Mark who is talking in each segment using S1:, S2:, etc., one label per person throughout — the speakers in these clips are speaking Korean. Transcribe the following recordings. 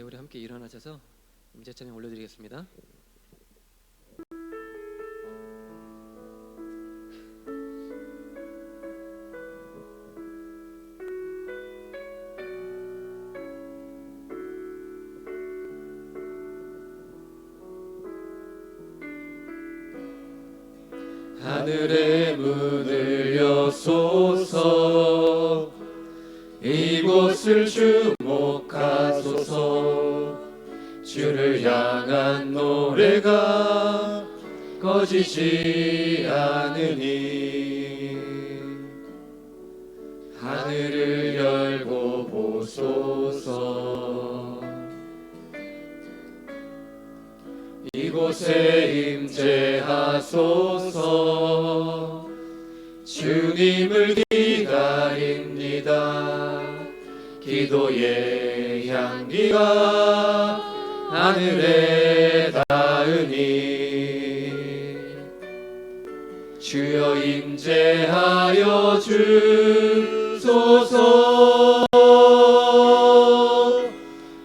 S1: 우리 함께 일어나셔서 임재 찬양 올려드리겠습니다.
S2: 하늘의 문을 여소서, 이곳을 주목하소서. 주를 향한 노래가 꺼지지 않으니 하늘을 열고 보소서. 이곳에 임재하소서. 주님을 기다립니다. 기도의 향기가 하늘에 닿으니 주여 임재하여 주소서.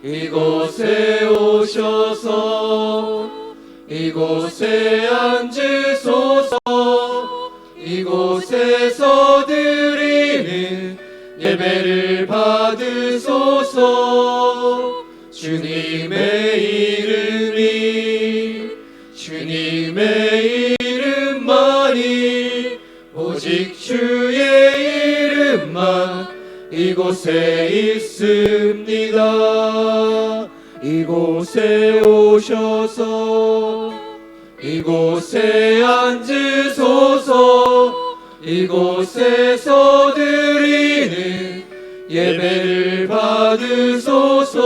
S2: 이곳에 오셔서 이곳에 앉으소서. 이곳에서 드리는 예배를 받으소서. 주님의 이름만이 오직 주의 이름만 이곳에 있습니다. 이곳에 오셔서 이곳에 앉으소서. 이곳에서 드리는 예배를 받으소서.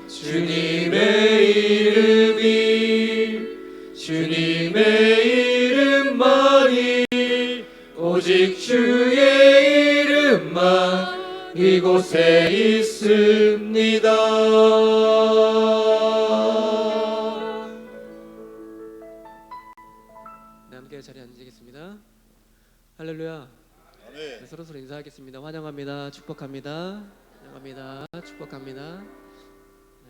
S2: 주님의 이름만이 오직 주의 이름만 이곳에 있습니다.
S1: 네, 함께 자리에 앉으시겠습니다. 할렐루야. 네, 서로 인사하겠습니다. 환영합니다. 축복합니다. 환영합니다. 축복합니다. 네.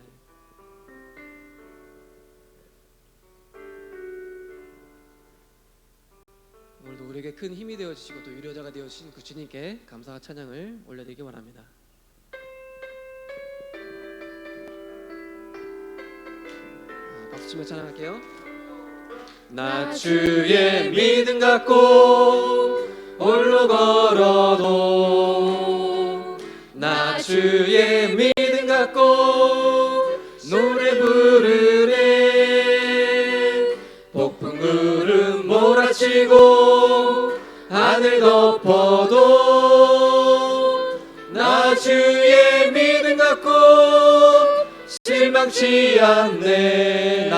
S1: 오늘도 우리에게 큰 힘이 되어주시고 또 위로자가 되어주신 그 주님께 감사와 찬양을 올려드리기 원합니다. 박수치며 찬양할게요.
S2: 나 주의 믿음 갖고 홀로 걸어도, 나 주의 믿음 갖고 노래 부르네. 폭풍 구름 몰아치고 하늘 덮어도, 나 주의 믿음 갖고 실망치 않네.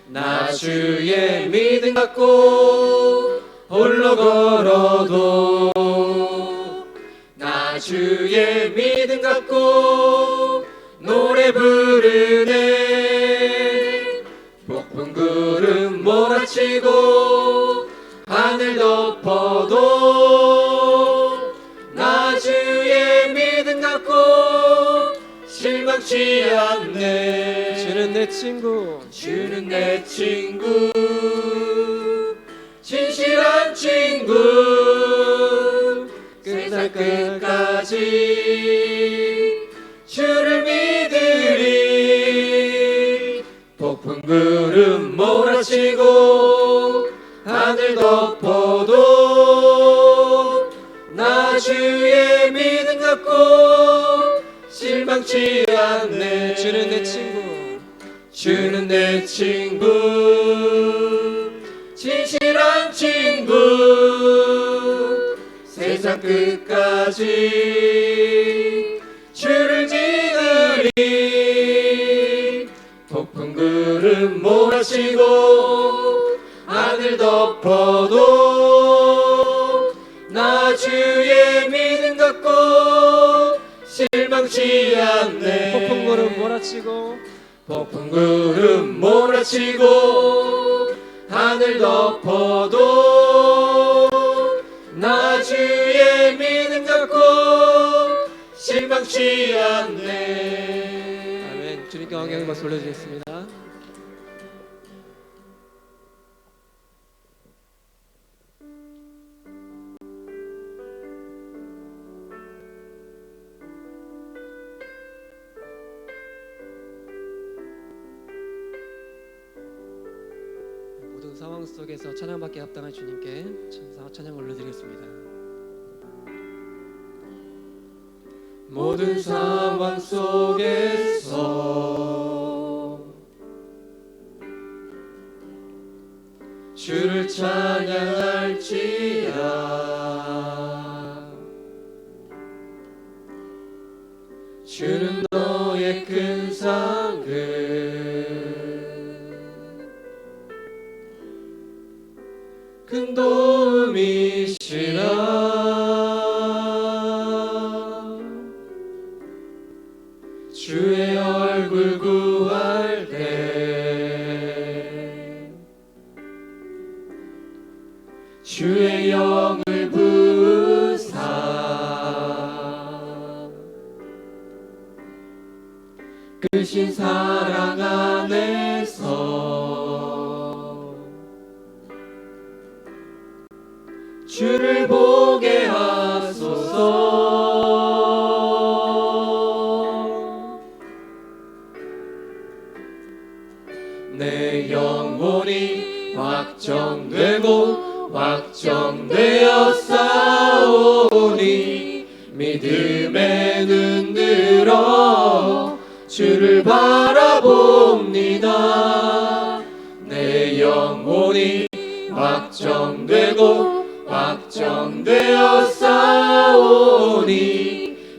S2: 나 주의 믿음 갖고 홀로 걸어도, 나 주의 믿음 갖고 노래 부르네. 폭풍 구름 몰아치고 하늘 덮어도, 나 주의 믿음 갖고 실망치 않네.
S1: 주는 내 친구,
S2: 주는 내 친구, 진실한 친구. 세상 끝까지 주를 믿으리. 폭풍 구름 몰아치고 하늘 덮어도, 나 주의 믿음 갖고 실망치 않네.
S1: 주는 내 친구,
S2: 주는 내 친구, 진실한 친구. 세상 끝까지 주를 믿으리. 폭풍 구름 몰아치고 하늘 덮어도, 나 주의 믿음 갖고 실망치 않네.
S1: 폭풍 구름 몰아치고
S2: 폭풍 구름 몰아치고 하늘 덮어도, 나 주의 믿음 갖고 실망치 않네.
S1: 주님께 영광의 박수 올려드리겠습니다. 모든 상황 속에서 찬양받기에 합당한 주님께 감사와 찬양을 올려드리겠습니다.
S2: 모든 상황 속에서 주를 찬양할지라. 주는 너의 큰 상급 큰 도움이시라. 주의 얼굴 구할 때 주의 영을 부으사 크신 사랑 안에서 주를 보게 하소서. 내 영혼이 확정되고 확정되어 싸우니 믿음에 눈 들어 주를 바라봅니다. 내 영혼이 확정되고 확정되어 싸우니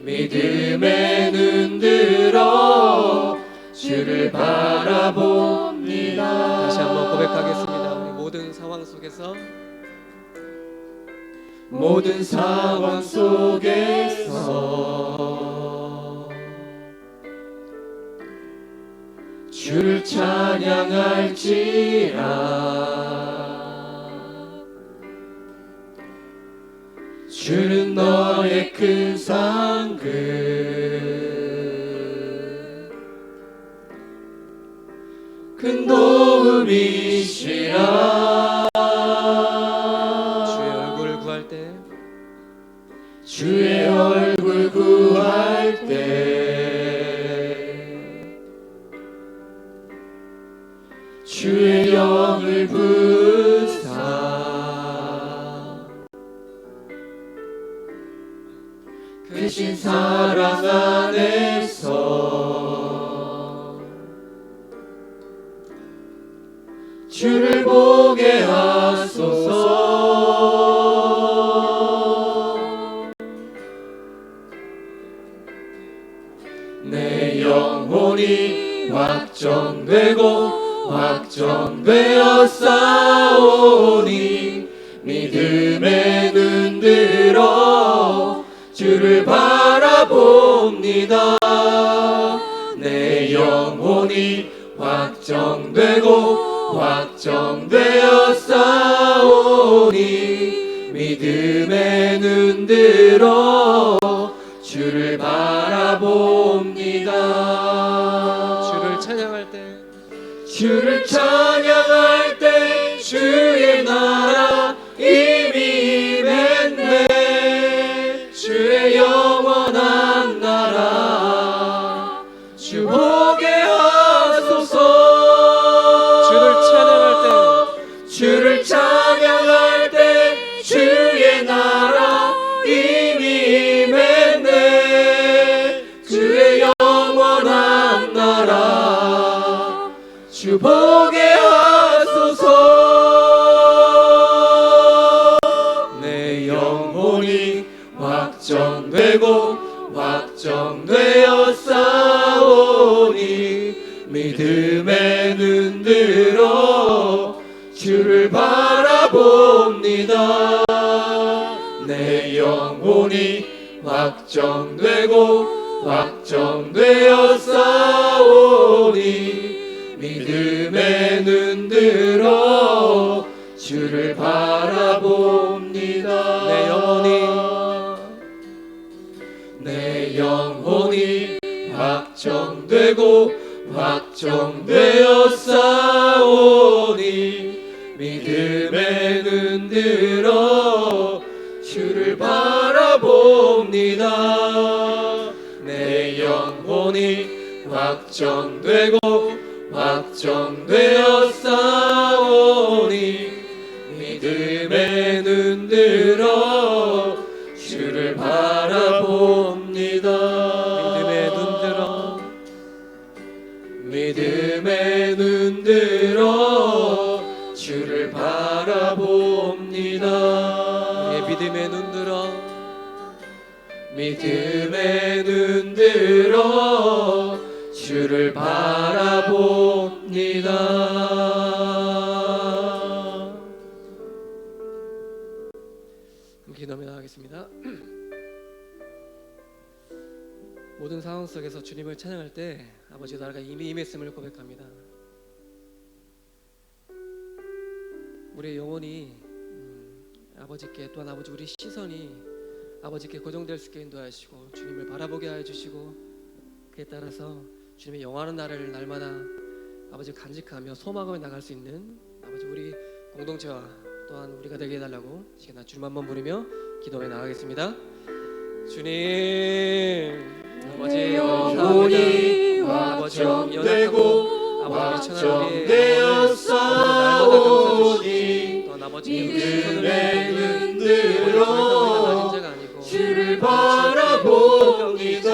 S2: 믿음에 눈 들어 주를 바라봅니다.
S1: 다시 한번 고백하겠습니다. 우리 모든 상황 속에서
S2: 모든 상황 속에서 주를 찬양할지라. 주는 너의 큰 상급 큰 도움이시라.
S1: 주의 얼굴을 구할 때
S2: 주의 얼굴 구할 때 주의 영을 부으사 크신 사랑 안에서 주를 보게 하소서. 내 영혼이 확정되고 확정되어 싸우니 믿음에 눈 들어 주를 바라봅니다. 내 영혼이 확정되고 확정되어 싸우니 믿음에 눈 들어 주를 바라봅니다.
S1: 주를 찬양할 때
S2: 주를 찬양할 때 주의 나라 이미 임했네. 주의 영원한 나라 주 보게 하소서. 주를 찬양할 때 주의 나라 이미 임했네. 주의 영원한 나라 주 보게 하소서. 내 영혼이 확정되고 확정되어 싸우니 믿음에 눈 들어 주를 바라봅니다. 내 영혼이 확정되고 확정되어 싸우니 믿음에 눈 들어 주를 바라봅니다. 내 영혼이 확정되고 확정되었사오니 믿음에 눈들어 주를 바라봅니다. 내 영혼이 확정되고 확정되었사오니 믿음에 눈들어 주를 바라봅니다. 믿음에 눈들어 주를 바라봅니다.
S1: 우리의 믿음에 눈들어
S2: 믿음에 눈들어 주를 바라봅니다.
S1: 함께 기도하며 나가겠습니다. 모든 상황 속에서 주님을 찬양할 때 아버지의 나라가 이미 임했음을 고백합니다. 우리의 영혼이 아버지께, 또한 아버지 우리 시선이 아버지께 고정될 수 있게 인도하시고 주님을 바라보게 하여 주시고, 그에 따라서 주님의 영원한 나라를 날마다 아버지 간직하며 소망하며 나갈 수 있는 아버지 우리 공동체와 또한 우리가 되게 해달라고 이 시간 주님 한번 부르며 기도해 나가겠습니다. 주님 아버지
S2: 영혼이 확정되고 확정되었사오니 믿음에 눈들어 주를 바라봅니다.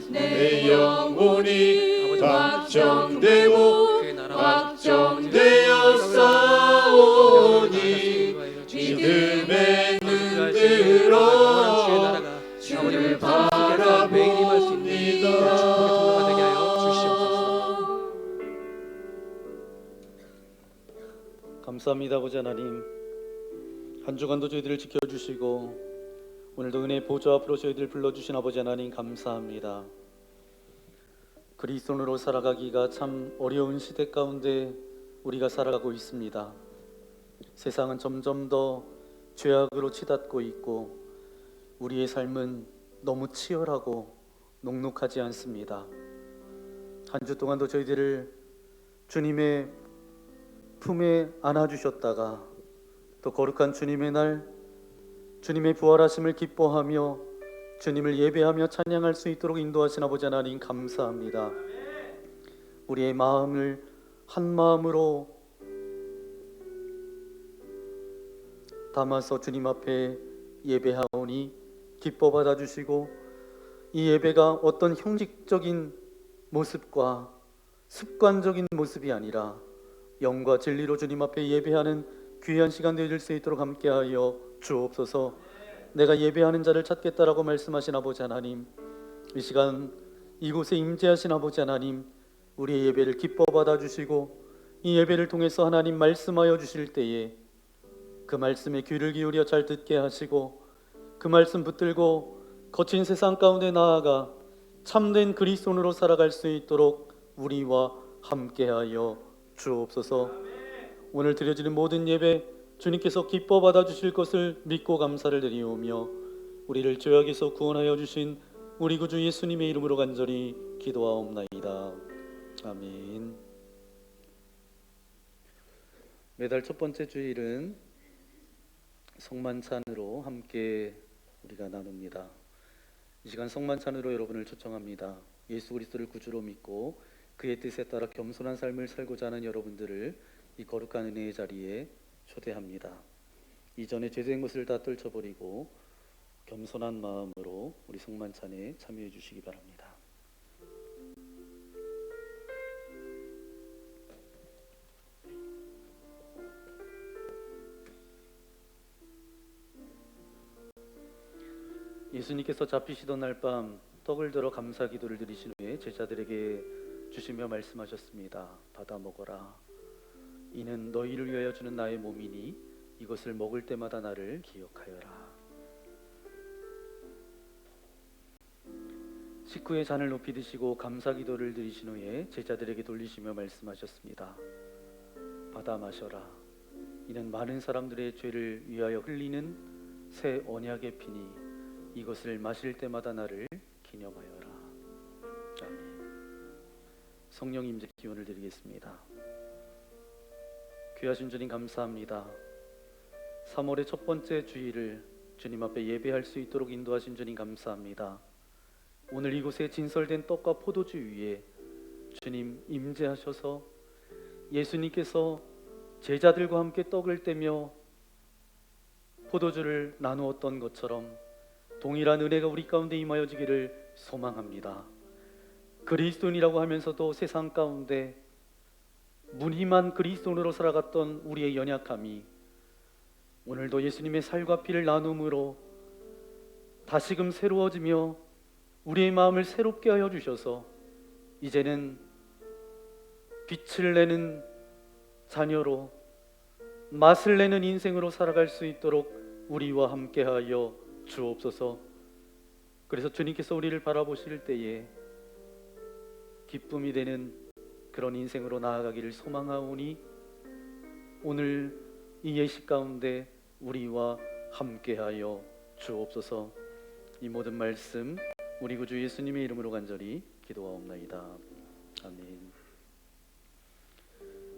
S2: 내 영혼이 확정되고 확정되었사오니 믿음에 눈들어 주를 바라봅니다.
S3: 감사합니다. 아버지 하나님, 한 주간도 저희들을 지켜주시고 오늘도 은혜 보좌 앞으로 저희들을 불러주신 아버지 하나님 감사합니다. 그리스도인으로 살아가기가 참 어려운 시대 가운데 우리가 살아가고 있습니다. 세상은 점점 더 죄악으로 치닫고 있고 우리의 삶은 너무 치열하고 녹록하지 않습니다. 한 주 동안도 저희들을 주님의 품에 안아주셨다가 또 거룩한 주님의 날 주님의 부활하심을 기뻐하며 주님을 예배하며 찬양할 수 있도록 인도하신 아버지 하나님 감사합니다. 우리의 마음을 한 마음으로 담아서 주님 앞에 예배하오니 기뻐 받아주시고, 이 예배가 어떤 형식적인 모습과 습관적인 모습이 아니라 영과 진리로 주님 앞에 예배하는 귀한 시간 되어질 수 있도록 함께하여 주옵소서. 내가 예배하는 자를 찾겠다라고 말씀하신 아버지 하나님, 이 시간 이곳에 임재하신 아버지 하나님, 우리의 예배를 기뻐 받아주시고 이 예배를 통해서 하나님 말씀하여 주실 때에 그 말씀에 귀를 기울여 잘 듣게 하시고 그 말씀 붙들고 거친 세상 가운데 나아가 참된 그리스도인으로 살아갈 수 있도록 우리와 함께하여 주옵소서. 오늘 드려지는 모든 예배 주님께서 기뻐 받아주실 것을 믿고 감사를 드리오며 우리를 죄악에서 구원하여 주신 우리 구주 예수님의 이름으로 간절히 기도하옵나이다. 아멘. 매달 첫 번째 주일은 성만찬으로 함께 우리가 나눕니다. 이 시간 성만찬으로 여러분을 초청합니다. 예수 그리스도를 구주로 믿고 그의 뜻에 따라 겸손한 삶을 살고자 하는 여러분들을 이 거룩한 은혜의 자리에 초대합니다. 이전에 죄된 것을 다 떨쳐버리고 겸손한 마음으로 우리 성만찬에 참여해 주시기 바랍니다. 예수님께서 잡히시던 날 밤 떡을 들어 감사 기도를 드리신 후에 제자들에게 주시며 말씀하셨습니다. 받아 먹어라. 이는 너희를 위하여 주는 나의 몸이니 이것을 먹을 때마다 나를 기억하여라. 식후에 잔을 높이 드시고 감사 기도를 드리신 후에 제자들에게 돌리시며 말씀하셨습니다. 받아 마셔라. 이는 많은 사람들의 죄를 위하여 흘리는 새 언약의 피니 이것을 마실 때마다 나를 기념하여라. 아멘. 성령 임재 기원을 드리겠습니다. 귀하신 주님 감사합니다. 3월의 첫 번째 주일을 주님 앞에 예배할 수 있도록 인도하신 주님 감사합니다. 오늘 이곳에 진설된 떡과 포도주 위에 주님 임재하셔서 예수님께서 제자들과 함께 떡을 떼며 포도주를 나누었던 것처럼 동일한 은혜가 우리 가운데 임하여지기를 소망합니다. 그리스도인이라고 하면서도 세상 가운데 무늬만 그리스도인으로 살아갔던 우리의 연약함이 오늘도 예수님의 살과 피를 나눔으로 다시금 새로워지며 우리의 마음을 새롭게 하여 주셔서 이제는 빛을 내는 자녀로 맛을 내는 인생으로 살아갈 수 있도록 우리와 함께하여 주옵소서. 그래서 주님께서 우리를 바라보실 때에 기쁨이 되는 그런 인생으로 나아가기를 소망하오니 오늘 이 예식 가운데 우리와 함께하여 주옵소서. 이 모든 말씀 우리 구주 예수님의 이름으로 간절히 기도하옵나이다. 아멘.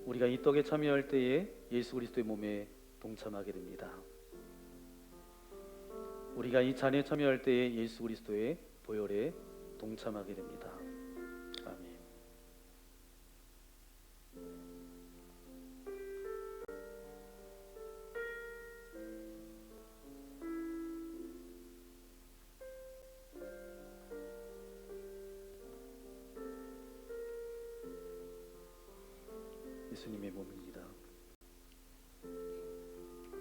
S3: 우리가 이 떡에 참여할 때에 예수 그리스도의 몸에 동참하게 됩니다. 우리가 이 잔에 참여할 때에 예수 그리스도의 보혈에 동참하게 됩니다. 아멘. 예수님의 몸입니다.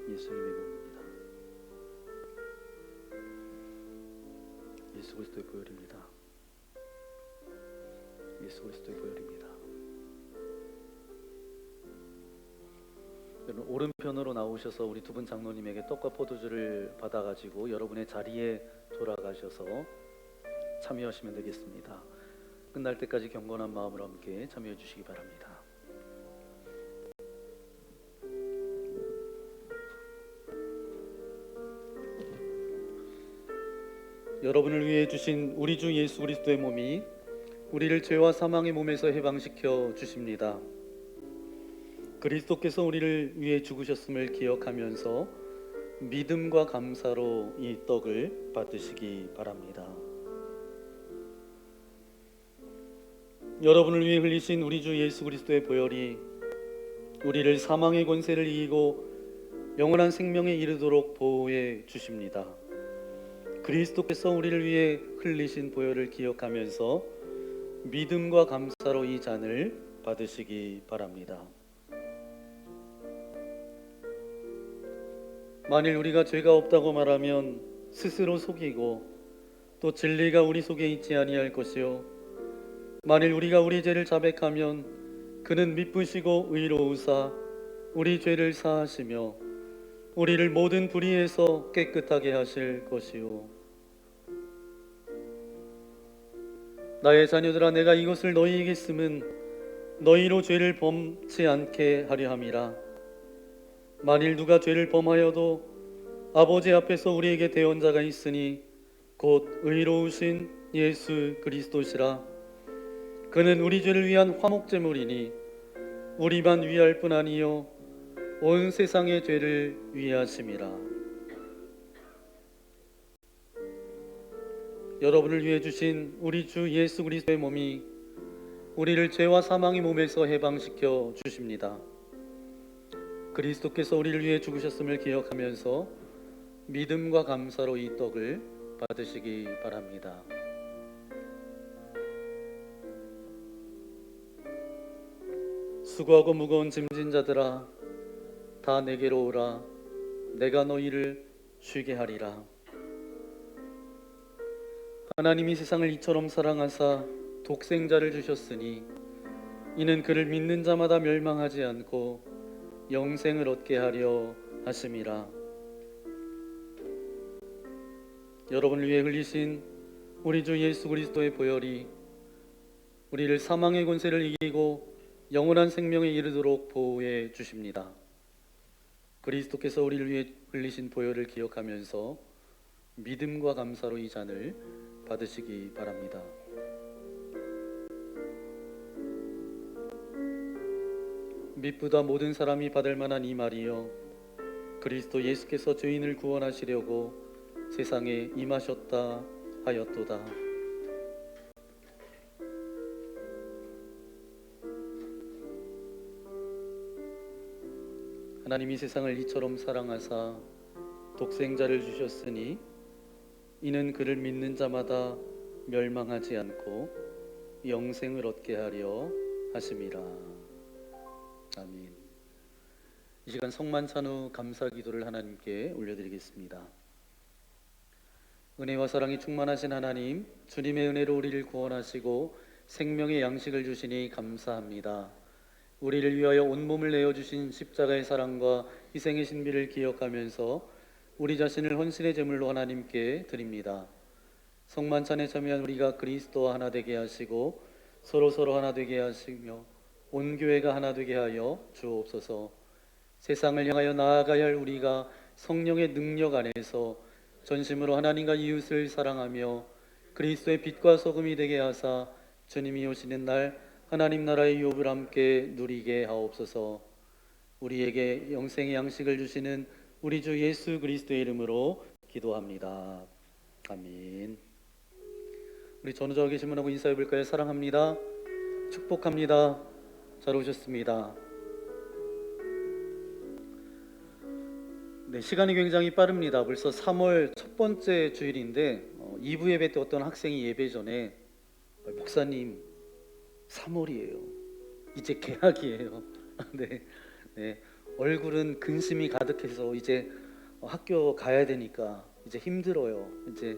S3: 예수님의 몸입니다. 예수 그리스도의 보혈입니다. 예수 그리스도의 보혈입니다. 여러분 오른편으로 나오셔서 우리 두 분 장로님에게 떡과 포도주를 받아가지고 여러분의 자리에 돌아가셔서 참여하시면 되겠습니다. 끝날 때까지 경건한 마음으로 함께 참여해 주시기 바랍니다. 여러분을 위해 주신 우리 주 예수 그리스도의 몸이 우리를 죄와 사망의 몸에서 해방시켜 주십니다. 그리스도께서 우리를 위해 죽으셨음을 기억하면서 믿음과 감사로 이 떡을 받으시기 바랍니다. 여러분을 위해 흘리신 우리 주 예수 그리스도의 보혈이 우리를 사망의 권세를 이기고 영원한 생명에 이르도록 보호해 주십니다. 그리스도께서 우리를 위해 흘리신 보혈을 기억하면서 믿음과 감사로 이 잔을 받으시기 바랍니다. 만일 우리가 죄가 없다고 말하면 스스로 속이고 또 진리가 우리 속에 있지 아니할 것이요 만일 우리가 우리 죄를 자백하면 그는 미쁘시고 의로우사 우리 죄를 사하시며 우리를 모든 불의에서 깨끗하게 하실 것이요 나의 자녀들아 내가 이것을 너희에게 쓰면 너희로 죄를 범치 않게 하려 함이라. 만일 누가 죄를 범하여도 아버지 앞에서 우리에게 대언자가 있으니 곧 의로우신 예수 그리스도시라. 그는 우리 죄를 위한 화목제물이니 우리만 위할 뿐 아니요 온 세상의 죄를 위하심이라. 여러분을 위해 주신 우리 주 예수 그리스도의 몸이 우리를 죄와 사망의 몸에서 해방시켜 주십니다. 그리스도께서 우리를 위해 죽으셨음을 기억하면서 믿음과 감사로 이 떡을 받으시기 바랍니다. 수고하고 무거운 짐진 자들아 다 내게로 오라. 내가 너희를 쉬게 하리라. 하나님이 세상을 이처럼 사랑하사 독생자를 주셨으니 이는 그를 믿는 자마다 멸망하지 않고 영생을 얻게 하려 하심이라. 여러분을 위해 흘리신 우리 주 예수 그리스도의 보혈이 우리를 사망의 권세를 이기고 영원한 생명에 이르도록 보호해 주십니다. 그리스도께서 우리를 위해 흘리신 보혈을 기억하면서 믿음과 감사로 이 잔을 받으시기 바랍니다. 믿보다 모든 사람이 받을 만한 이 말이요 그리스도 예수께서 죄인을 구원하시려고 세상에 임하셨다 하였도다. 하나님이 세상을 이처럼 사랑하사 독생자를 주셨으니 이는 그를 믿는 자마다 멸망하지 않고 영생을 얻게 하려 하심이라. 아멘. 이 시간 성만찬 후 감사 기도를 하나님께 올려드리겠습니다. 은혜와 사랑이 충만하신 하나님, 주님의 은혜로 우리를 구원하시고 생명의 양식을 주시니 감사합니다. 우리를 위하여 온몸을 내어주신 십자가의 사랑과 희생의 신비를 기억하면서 우리 자신을 헌신의 제물로 하나님께 드립니다. 성만찬에 참여한 우리가 그리스도와 하나 되게 하시고 서로 하나 되게 하시며 온 교회가 하나 되게 하여 주옵소서. 세상을 향하여 나아가야 할 우리가 성령의 능력 안에서 전심으로 하나님과 이웃을 사랑하며 그리스도의 빛과 소금이 되게 하사 주님이 오시는 날 하나님 나라의 유업을 함께 누리게 하옵소서. 우리에게 영생의 양식을 주시는 우리 주 예수 그리스도의 이름으로 기도합니다. 아멘. 우리 전우자와 계신 분하고 인사해 볼까요? 사랑합니다. 축복합니다. 잘 오셨습니다. 네, 시간이 굉장히 빠릅니다. 벌써 3월 첫 번째 주일인데 2부 예배 때 어떤 학생이 예배 전에 목사님 3월이에요. 이제 개학이에요. 네, 얼굴은 근심이 가득해서 이제 학교 가야 되니까 이제 힘들어요. 이제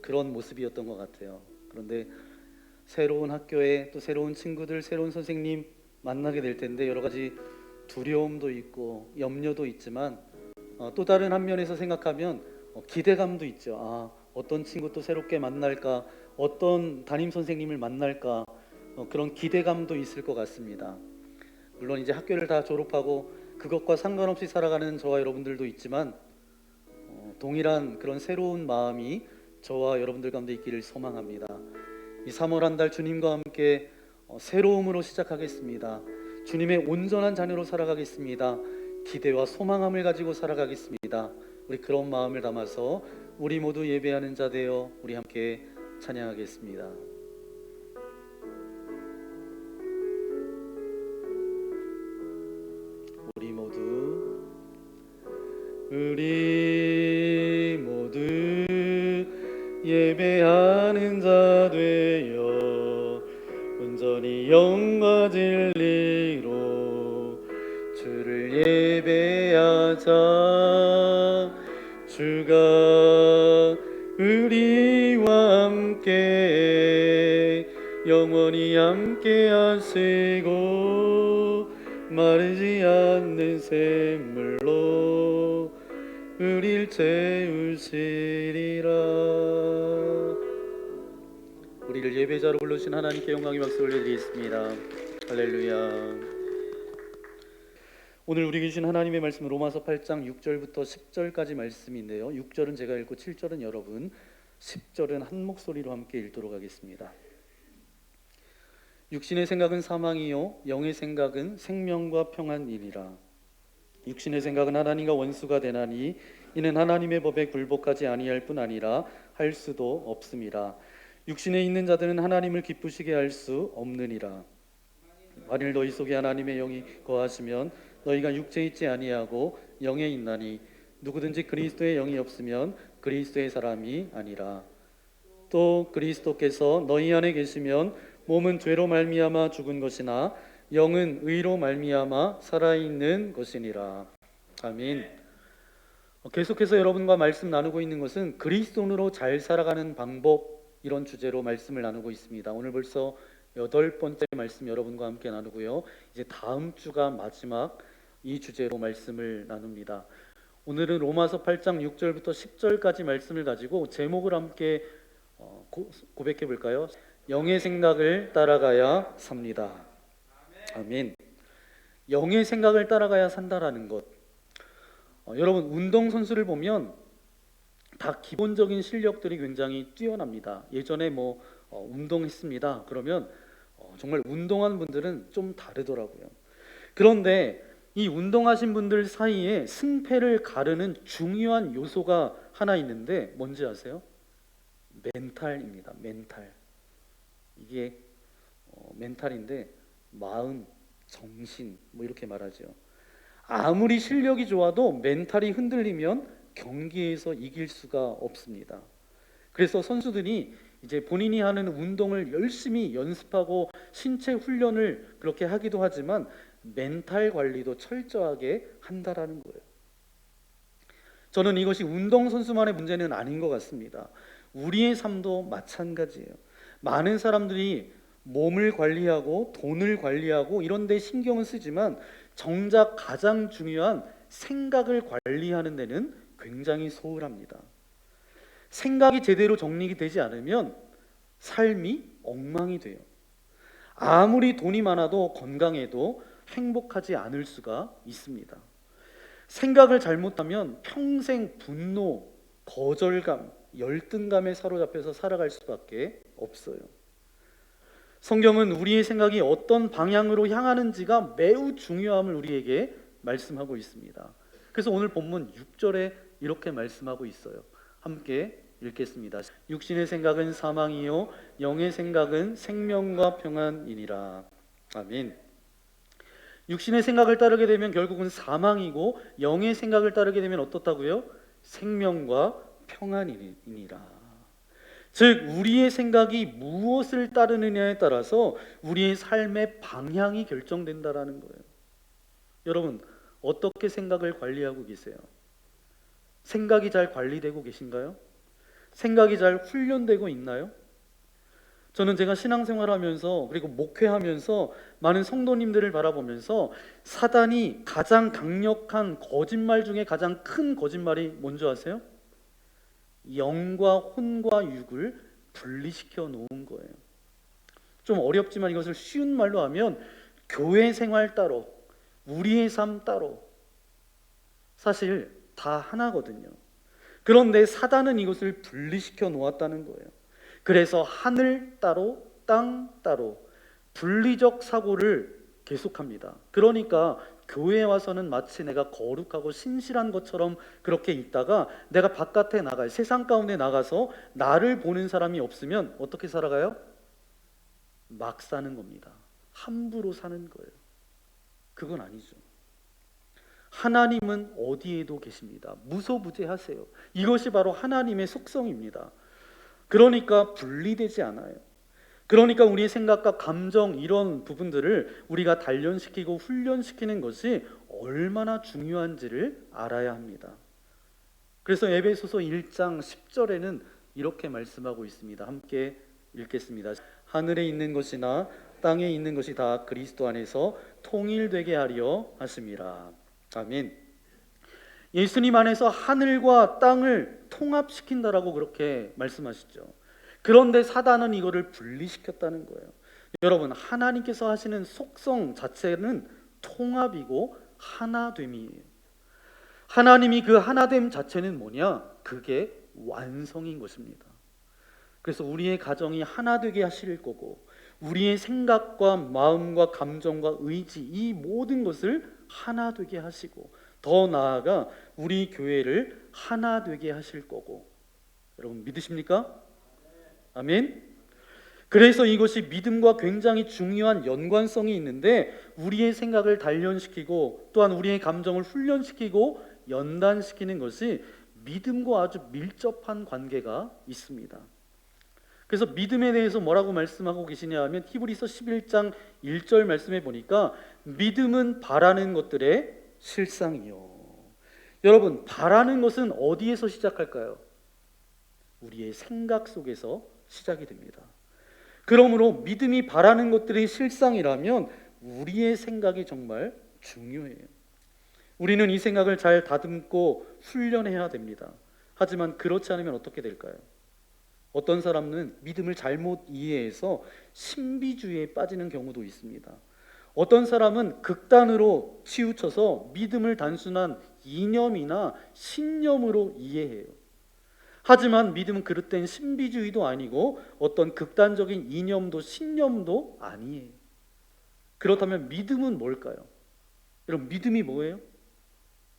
S3: 그런 모습이었던 것 같아요. 그런데 새로운 학교에 또 새로운 친구들, 새로운 선생님 만나게 될 텐데 여러 가지 두려움도 있고 염려도 있지만 또 다른 한 면에서 생각하면 기대감도 있죠. 어떤 친구 또 새롭게 만날까, 어떤 담임 선생님을 만날까, 그런 기대감도 있을 것 같습니다. 물론 이제 학교를 다 졸업하고 그것과 상관없이 살아가는 저와 여러분들도 있지만 동일한 그런 새로운 마음이 저와 여러분들 가운데 있기를 소망합니다. 이 3월 한 달 주님과 함께 새로움으로 시작하겠습니다. 주님의 온전한 자녀로 살아가겠습니다. 기대와 소망함을 가지고 살아가겠습니다. 우리 그런 마음을 담아서 우리 모두 예배하는 자 되어 우리 함께 찬양하겠습니다. 우리 모두 예배하는 자 되어 온전히 영과 진리로 주를 예배하자. 주가 우리와 함께 영원히 함께 하시고 마르지 않는 샘물로 우릴 채우시리라. 우리를 예배자로 부르신 하나님께 영광의 박수 올려드리겠습니다. 할렐루야. 오늘 우리에게 주신 하나님의 말씀은 로마서 8장 6절부터 10절까지 말씀인데요, 6절은 제가 읽고 7절은 여러분, 10절은 한 목소리로 함께 읽도록 하겠습니다. 육신의 생각은 사망이요 영의 생각은 생명과 평안이니라. 육신의 생각은 하나님과 원수가 되나니 이는 하나님의 법에 굴복하지 아니할 뿐 아니라 할 수도 없음이라. 육신에 있는 자들은 하나님을 기쁘시게 할 수 없느니라. 만일 너희 속에 하나님의 영이 거하시면 너희가 육체에 있지 아니하고 영에 있나니 누구든지 그리스도의 영이 없으면 그리스도의 사람이 아니라. 또 그리스도께서 너희 안에 계시면 몸은 죄로 말미암아 죽은 것이나 영은 의로 말미암아 살아있는 것이니라. 아멘. 계속해서 여러분과 말씀 나누고 있는 것은 그리스도인으로 잘 살아가는 방법, 이런 주제로 말씀을 나누고 있습니다. 오늘 벌써 8번째 말씀 여러분과 함께 나누고요, 이제 다음 주가 마지막 이 주제로 말씀을 나눕니다. 오늘은 로마서 8장 6절부터 10절까지 말씀을 가지고 제목을 함께 고백해 볼까요? 영의 생각을 따라가야 삽니다. 아멘. 영의 생각을 따라가야 산다라는 것, 여러분 운동선수를 보면 다 기본적인 실력들이 굉장히 뛰어납니다. 예전에 운동했습니다 그러면 정말 운동한 분들은 좀 다르더라고요. 그런데 이 운동하신 분들 사이에 승패를 가르는 중요한 요소가 하나 있는데 뭔지 아세요? 멘탈입니다. 멘탈. 이게 멘탈인데 마음, 정신 뭐 이렇게 말하죠. 아무리 실력이 좋아도 멘탈이 흔들리면 경기에서 이길 수가 없습니다. 그래서 선수들이 이제 본인이 하는 운동을 열심히 연습하고 신체 훈련을 그렇게 하기도 하지만 멘탈 관리도 철저하게 한다라는 거예요. 저는 이것이 운동선수만의 문제는 아닌 것 같습니다. 우리의 삶도 마찬가지예요. 많은 사람들이 몸을 관리하고 돈을 관리하고 이런 데 신경을 쓰지만 정작 가장 중요한 생각을 관리하는 데는 굉장히 소홀합니다. 생각이 제대로 정리가 되지 않으면 삶이 엉망이 돼요. 아무리 돈이 많아도 건강해도 행복하지 않을 수가 있습니다. 생각을 잘못하면 평생 분노, 거절감, 열등감에 사로잡혀서 살아갈 수밖에 없어요. 성경은 우리의 생각이 어떤 방향으로 향하는지가 매우 중요함을 우리에게 말씀하고 있습니다. 그래서 오늘 본문 6절에 이렇게 말씀하고 있어요. 함께 읽겠습니다. 육신의 생각은 사망이요 영의 생각은 생명과 평안이니라. 아멘. 육신의 생각을 따르게 되면 결국은 사망이고 영의 생각을 따르게 되면 어떻다고요? 생명과 평안이니라. 즉 우리의 생각이 무엇을 따르느냐에 따라서 우리의 삶의 방향이 결정된다라는 거예요. 여러분 어떻게 생각을 관리하고 계세요? 생각이 잘 관리되고 계신가요? 생각이 잘 훈련되고 있나요? 저는 제가 신앙생활하면서 그리고 목회하면서 많은 성도님들을 바라보면서 사단이 가장 강력한 거짓말 중에 가장 큰 거짓말이 뭔지 아세요? 영과 혼과 육을 분리시켜 놓은 거예요. 좀 어렵지만 이것을 쉬운 말로 하면 교회 생활 따로, 우리의 삶 따로, 사실 다 하나거든요. 그런데 사단은 이것을 분리시켜 놓았다는 거예요. 그래서 하늘 따로, 땅 따로 분리적 사고를 계속합니다. 그러니까 교회에 와서는 마치 내가 거룩하고 신실한 것처럼 그렇게 있다가 내가 바깥에 나가요. 세상 가운데 나가서 나를 보는 사람이 없으면 어떻게 살아가요? 막 사는 겁니다. 함부로 사는 거예요. 그건 아니죠. 하나님은 어디에도 계십니다. 무소부재하세요. 이것이 바로 하나님의 속성입니다. 그러니까 분리되지 않아요. 그러니까 우리의 생각과 감정 이런 부분들을 우리가 단련시키고 훈련시키는 것이 얼마나 중요한지를 알아야 합니다. 그래서 에베소서 1장 10절에는 이렇게 말씀하고 있습니다. 함께 읽겠습니다. 하늘에 있는 것이나 땅에 있는 것이 다 그리스도 안에서 통일되게 하려 하심이라. 아멘. 예수님 안에서 하늘과 땅을 통합시킨다라고 그렇게 말씀하시죠. 그런데 사단은 이거를 분리시켰다는 거예요. 여러분 하나님께서 하시는 속성 자체는 통합이고 하나됨이에요. 하나님이 그 하나됨 자체는 뭐냐? 그게 완성인 것입니다. 그래서 우리의 가정이 하나 되게 하실 거고 우리의 생각과 마음과 감정과 의지 이 모든 것을 하나 되게 하시고 더 나아가 우리 교회를 하나 되게 하실 거고 여러분 믿으십니까? 아멘. 그래서 이것이 믿음과 굉장히 중요한 연관성이 있는데 우리의 생각을 단련시키고 또한 우리의 감정을 훈련시키고 연단시키는 것이 믿음과 아주 밀접한 관계가 있습니다. 그래서 믿음에 대해서 뭐라고 말씀하고 계시냐 하면 히브리서 11장 1절 말씀해 보니까 믿음은 바라는 것들의 실상이요. 여러분 바라는 것은 어디에서 시작할까요? 우리의 생각 속에서 시작이 됩니다. 그러므로 믿음이 바라는 것들의 실상이라면 우리의 생각이 정말 중요해요. 우리는 이 생각을 잘 다듬고 훈련해야 됩니다. 하지만 그렇지 않으면 어떻게 될까요? 어떤 사람은 믿음을 잘못 이해해서 신비주의에 빠지는 경우도 있습니다. 어떤 사람은 극단으로 치우쳐서 믿음을 단순한 이념이나 신념으로 이해해요. 하지만 믿음은 그릇된 신비주의도 아니고 어떤 극단적인 이념도 신념도 아니에요. 그렇다면 믿음은 뭘까요? 여러분, 믿음이 뭐예요?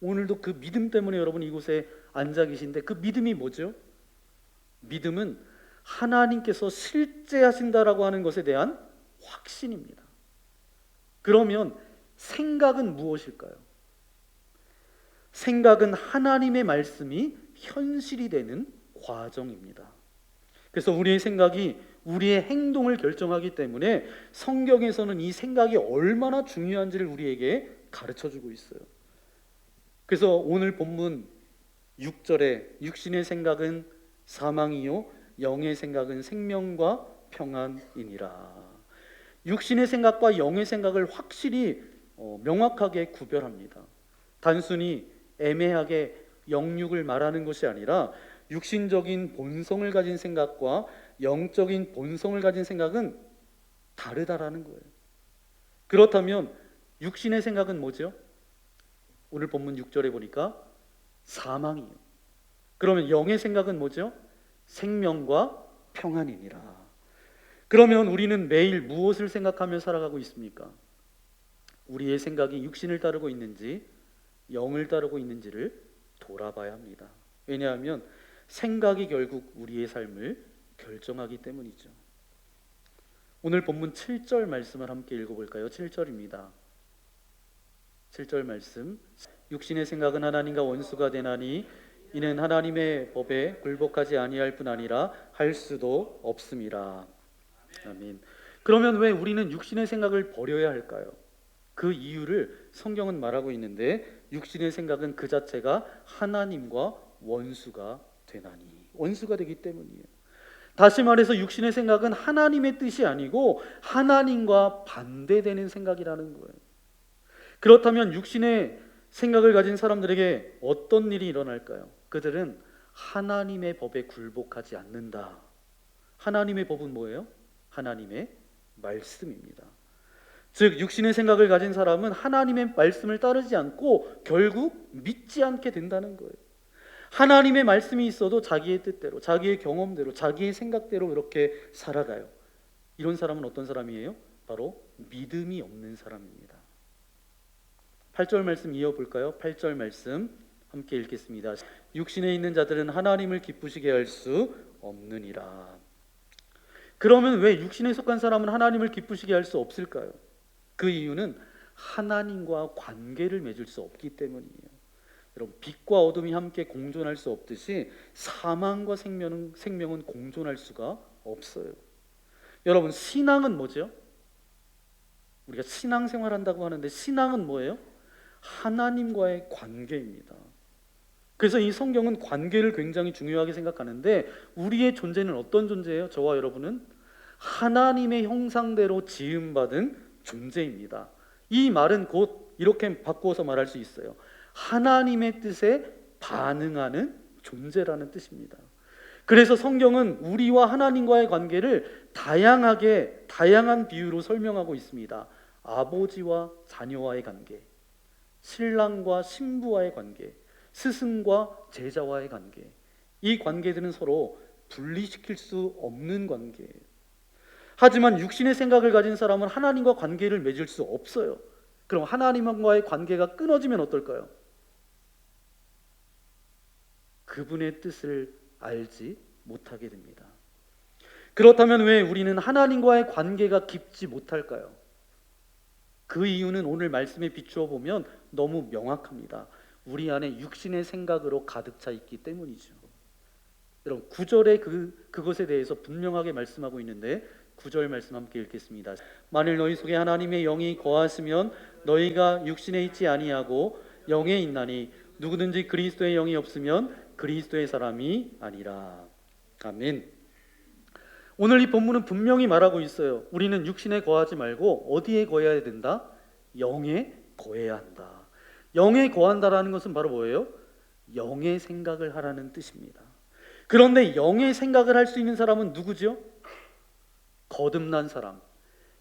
S3: 오늘도 그 믿음 때문에 여러분 이곳에 앉아 계신데, 그 믿음이 뭐죠? 믿음은 하나님께서 실제 하신다라고 하는 것에 대한 확신입니다. 그러면 생각은 무엇일까요? 생각은 하나님의 말씀이 현실이 되는 과정입니다. 그래서 우리의 생각이 우리의 행동을 결정하기 때문에 성경에서는 이 생각이 얼마나 중요한지를 우리에게 가르쳐주고 있어요. 그래서 오늘 본문 6절에 육신의 생각은 사망이요 영의 생각은 생명과 평안이니라. 육신의 생각과 영의 생각을 확실히 명확하게 구별합니다. 단순히 애매하게 영육을 말하는 것이 아니라 육신적인 본성을 가진 생각과 영적인 본성을 가진 생각은 다르다라는 거예요. 그렇다면 육신의 생각은 뭐죠? 오늘 본문 6절에 보니까 사망이에요. 그러면 영의 생각은 뭐죠? 생명과 평안이니라. 그러면 우리는 매일 무엇을 생각하며 살아가고 있습니까? 우리의 생각이 육신을 따르고 있는지 영을 따르고 있는지를 돌아봐야 합니다. 왜냐하면 생각이 결국 우리의 삶을 결정하기 때문이죠. 오늘 본문 7절 말씀을 함께 읽어볼까요? 7절입니다. 7절 말씀. 육신의 생각은 하나님과 원수가 되나니 이는 하나님의 법에 굴복하지 아니할 뿐 아니라 할 수도 없음이라. 아멘. 그러면 왜 우리는 육신의 생각을 버려야 할까요? 그 이유를 성경은 말하고 있는데, 육신의 생각은 그 자체가 하나님과 원수가 되나니, 원수가 되기 때문이에요. 다시 말해서 육신의 생각은 하나님의 뜻이 아니고 하나님과 반대되는 생각이라는 거예요. 그렇다면 육신의 생각을 가진 사람들에게 어떤 일이 일어날까요? 그들은 하나님의 법에 굴복하지 않는다. 하나님의 법은 뭐예요? 하나님의 말씀입니다. 즉 육신의 생각을 가진 사람은 하나님의 말씀을 따르지 않고 결국 믿지 않게 된다는 거예요. 하나님의 말씀이 있어도 자기의 뜻대로, 자기의 경험대로, 자기의 생각대로 그렇게 살아가요. 이런 사람은 어떤 사람이에요? 바로 믿음이 없는 사람입니다. 8절 말씀 이어볼까요? 8절 말씀 함께 읽겠습니다. 육신에 있는 자들은 하나님을 기쁘시게 할 수 없느니라. 그러면 왜 육신에 속한 사람은 하나님을 기쁘시게 할 수 없을까요? 그 이유는 하나님과 관계를 맺을 수 없기 때문이에요. 여러분, 빛과 어둠이 함께 공존할 수 없듯이 사망과 생명은 공존할 수가 없어요. 여러분, 신앙은 뭐죠? 우리가 신앙생활한다고 하는데 신앙은 뭐예요? 하나님과의 관계입니다. 그래서 이 성경은 관계를 굉장히 중요하게 생각하는데, 우리의 존재는 어떤 존재예요? 저와 여러분은 하나님의 형상대로 지음받은 존재입니다. 이 말은 곧 이렇게 바꾸어서 말할 수 있어요. 하나님의 뜻에 반응하는 존재라는 뜻입니다. 그래서 성경은 우리와 하나님과의 관계를 다양한 비유로 설명하고 있습니다. 아버지와 자녀와의 관계, 신랑과 신부와의 관계, 스승과 제자와의 관계. 이 관계들은 서로 분리시킬 수 없는 관계예요. 하지만 육신의 생각을 가진 사람은 하나님과 관계를 맺을 수 없어요. 그럼 하나님과의 관계가 끊어지면 어떨까요? 그분의 뜻을 알지 못하게 됩니다. 그렇다면 왜 우리는 하나님과의 관계가 깊지 못할까요? 그 이유는 오늘 말씀에 비추어 보면 너무 명확합니다. 우리 안에 육신의 생각으로 가득 차 있기 때문이죠. 여러분, 9절에 그것에 대해서 분명하게 말씀하고 있는데 9절 말씀 함께 읽겠습니다. 만일 너희 속에 하나님의 영이 거하시면 너희가 육신에 있지 아니하고 영에 있나니 누구든지 그리스도의 영이 없으면 그리스도의 사람이 아니라. 아멘. 오늘 이 본문은 분명히 말하고 있어요. 우리는 육신에 거하지 말고 어디에 거해야 된다? 영에 거해야 한다. 영에 거한다라는 것은 바로 뭐예요? 영의 생각을 하라는 뜻입니다. 그런데 영의 생각을 할 수 있는 사람은 누구죠? 거듭난 사람,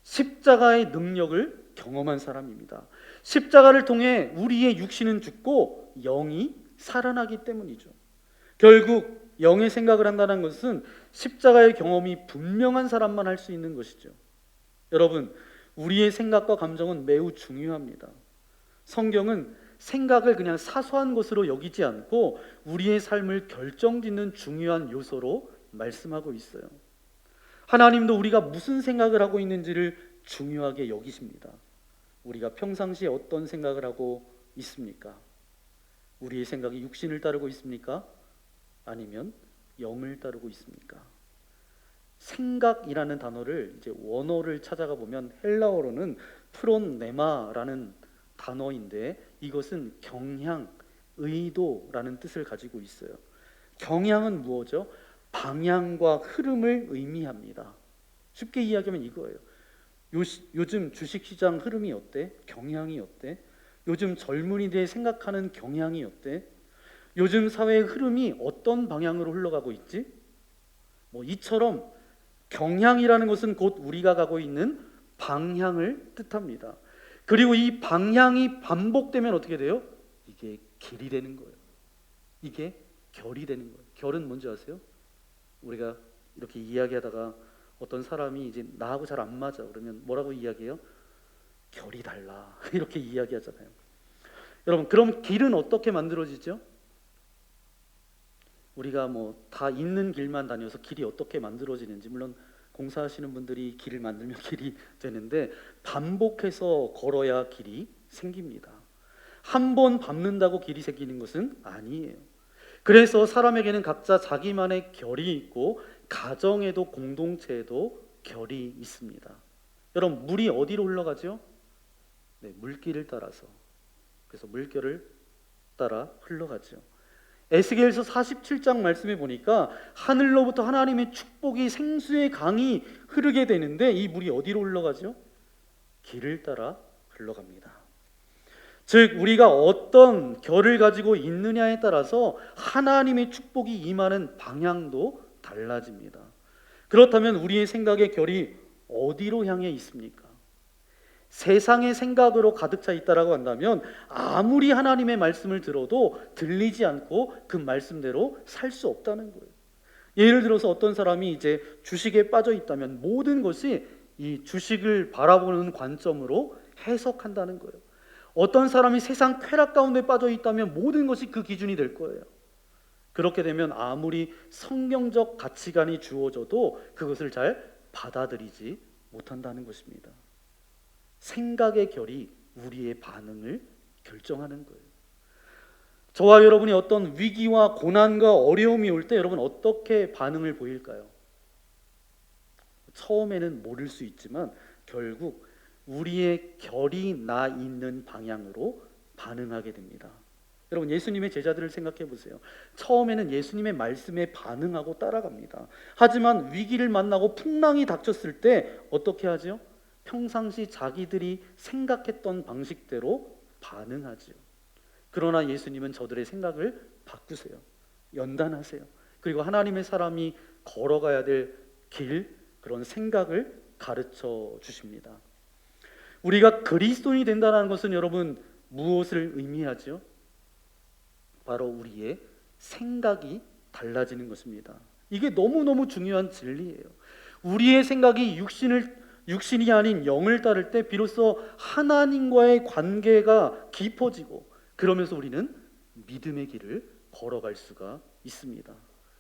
S3: 십자가의 능력을 경험한 사람입니다. 십자가를 통해 우리의 육신은 죽고 영이 살아나기 때문이죠. 결국 영의 생각을 한다는 것은 십자가의 경험이 분명한 사람만 할 수 있는 것이죠. 여러분, 우리의 생각과 감정은 매우 중요합니다. 성경은 생각을 그냥 사소한 것으로 여기지 않고 우리의 삶을 결정짓는 중요한 요소로 말씀하고 있어요. 하나님도 우리가 무슨 생각을 하고 있는지를 중요하게 여기십니다. 우리가 평상시에 어떤 생각을 하고 있습니까? 우리의 생각이 육신을 따르고 있습니까? 아니면 영을 따르고 있습니까? 생각이라는 단어를 이제 원어를 찾아가 보면 헬라어로는 프론네마라는 단어인데 이것은 경향, 의도라는 뜻을 가지고 있어요. 경향은 무엇이죠? 방향과 흐름을 의미합니다. 쉽게 이야기하면 이거예요. 요즘 주식시장 흐름이 어때? 경향이 어때? 요즘 젊은이들이 생각하는 경향이 어때? 요즘 사회의 흐름이 어떤 방향으로 흘러가고 있지? 뭐 이처럼 경향이라는 것은 곧 우리가 가고 있는 방향을 뜻합니다. 그리고 이 방향이 반복되면 어떻게 돼요? 이게 길이 되는 거예요. 이게 결이 되는 거예요. 결은 뭔지 아세요? 우리가 이렇게 이야기하다가 어떤 사람이 이제 나하고 잘 안 맞아 그러면 뭐라고 이야기해요? 결이 달라 이렇게 이야기하잖아요. 여러분, 그럼 길은 어떻게 만들어지죠? 우리가 뭐 다 있는 길만 다녀서 길이 어떻게 만들어지는지, 물론 공사하시는 분들이 길을 만들면 길이 되는데 반복해서 걸어야 길이 생깁니다. 한 번 밟는다고 길이 생기는 것은 아니에요. 그래서 사람에게는 각자 자기만의 결이 있고 가정에도 공동체에도 결이 있습니다. 여러분, 물이 어디로 흘러가죠? 네, 물길을 따라서. 그래서 물결을 따라 흘러가죠. 에스겔서 47장 말씀에 보니까 하늘로부터 하나님의 축복이 생수의 강이 흐르게 되는데 이 물이 어디로 흘러가죠? 길을 따라 흘러갑니다. 즉 우리가 어떤 결을 가지고 있느냐에 따라서 하나님의 축복이 임하는 방향도 달라집니다. 그렇다면 우리의 생각의 결이 어디로 향해 있습니까? 세상의 생각으로 가득 차 있다라고 한다면 아무리 하나님의 말씀을 들어도 들리지 않고 그 말씀대로 살 수 없다는 거예요. 예를 들어서 어떤 사람이 이제 주식에 빠져 있다면 모든 것이 이 주식을 바라보는 관점으로 해석한다는 거예요. 어떤 사람이 세상 쾌락 가운데 빠져 있다면 모든 것이 그 기준이 될 거예요. 그렇게 되면 아무리 성경적 가치관이 주어져도 그것을 잘 받아들이지 못한다는 것입니다. 생각의 결이 우리의 반응을 결정하는 거예요. 저와 여러분이 어떤 위기와 고난과 어려움이 올 때 여러분 어떻게 반응을 보일까요? 처음에는 모를 수 있지만 결국 우리의 결이 나 있는 방향으로 반응하게 됩니다. 여러분, 예수님의 제자들을 생각해 보세요. 처음에는 예수님의 말씀에 반응하고 따라갑니다. 하지만 위기를 만나고 풍랑이 닥쳤을 때 어떻게 하죠? 평상시 자기들이 생각했던 방식대로 반응하죠. 그러나 예수님은 저들의 생각을 바꾸세요. 연단하세요. 그리고 하나님의 사람이 걸어가야 될 길, 그런 생각을 가르쳐 주십니다. 우리가 그리스도인이 된다는 것은 여러분 무엇을 의미하죠? 바로 우리의 생각이 달라지는 것입니다. 이게 너무너무 중요한 진리예요. 우리의 생각이 육신이 아닌 영을 따를 때 비로소 하나님과의 관계가 깊어지고 그러면서 우리는 믿음의 길을 걸어갈 수가 있습니다.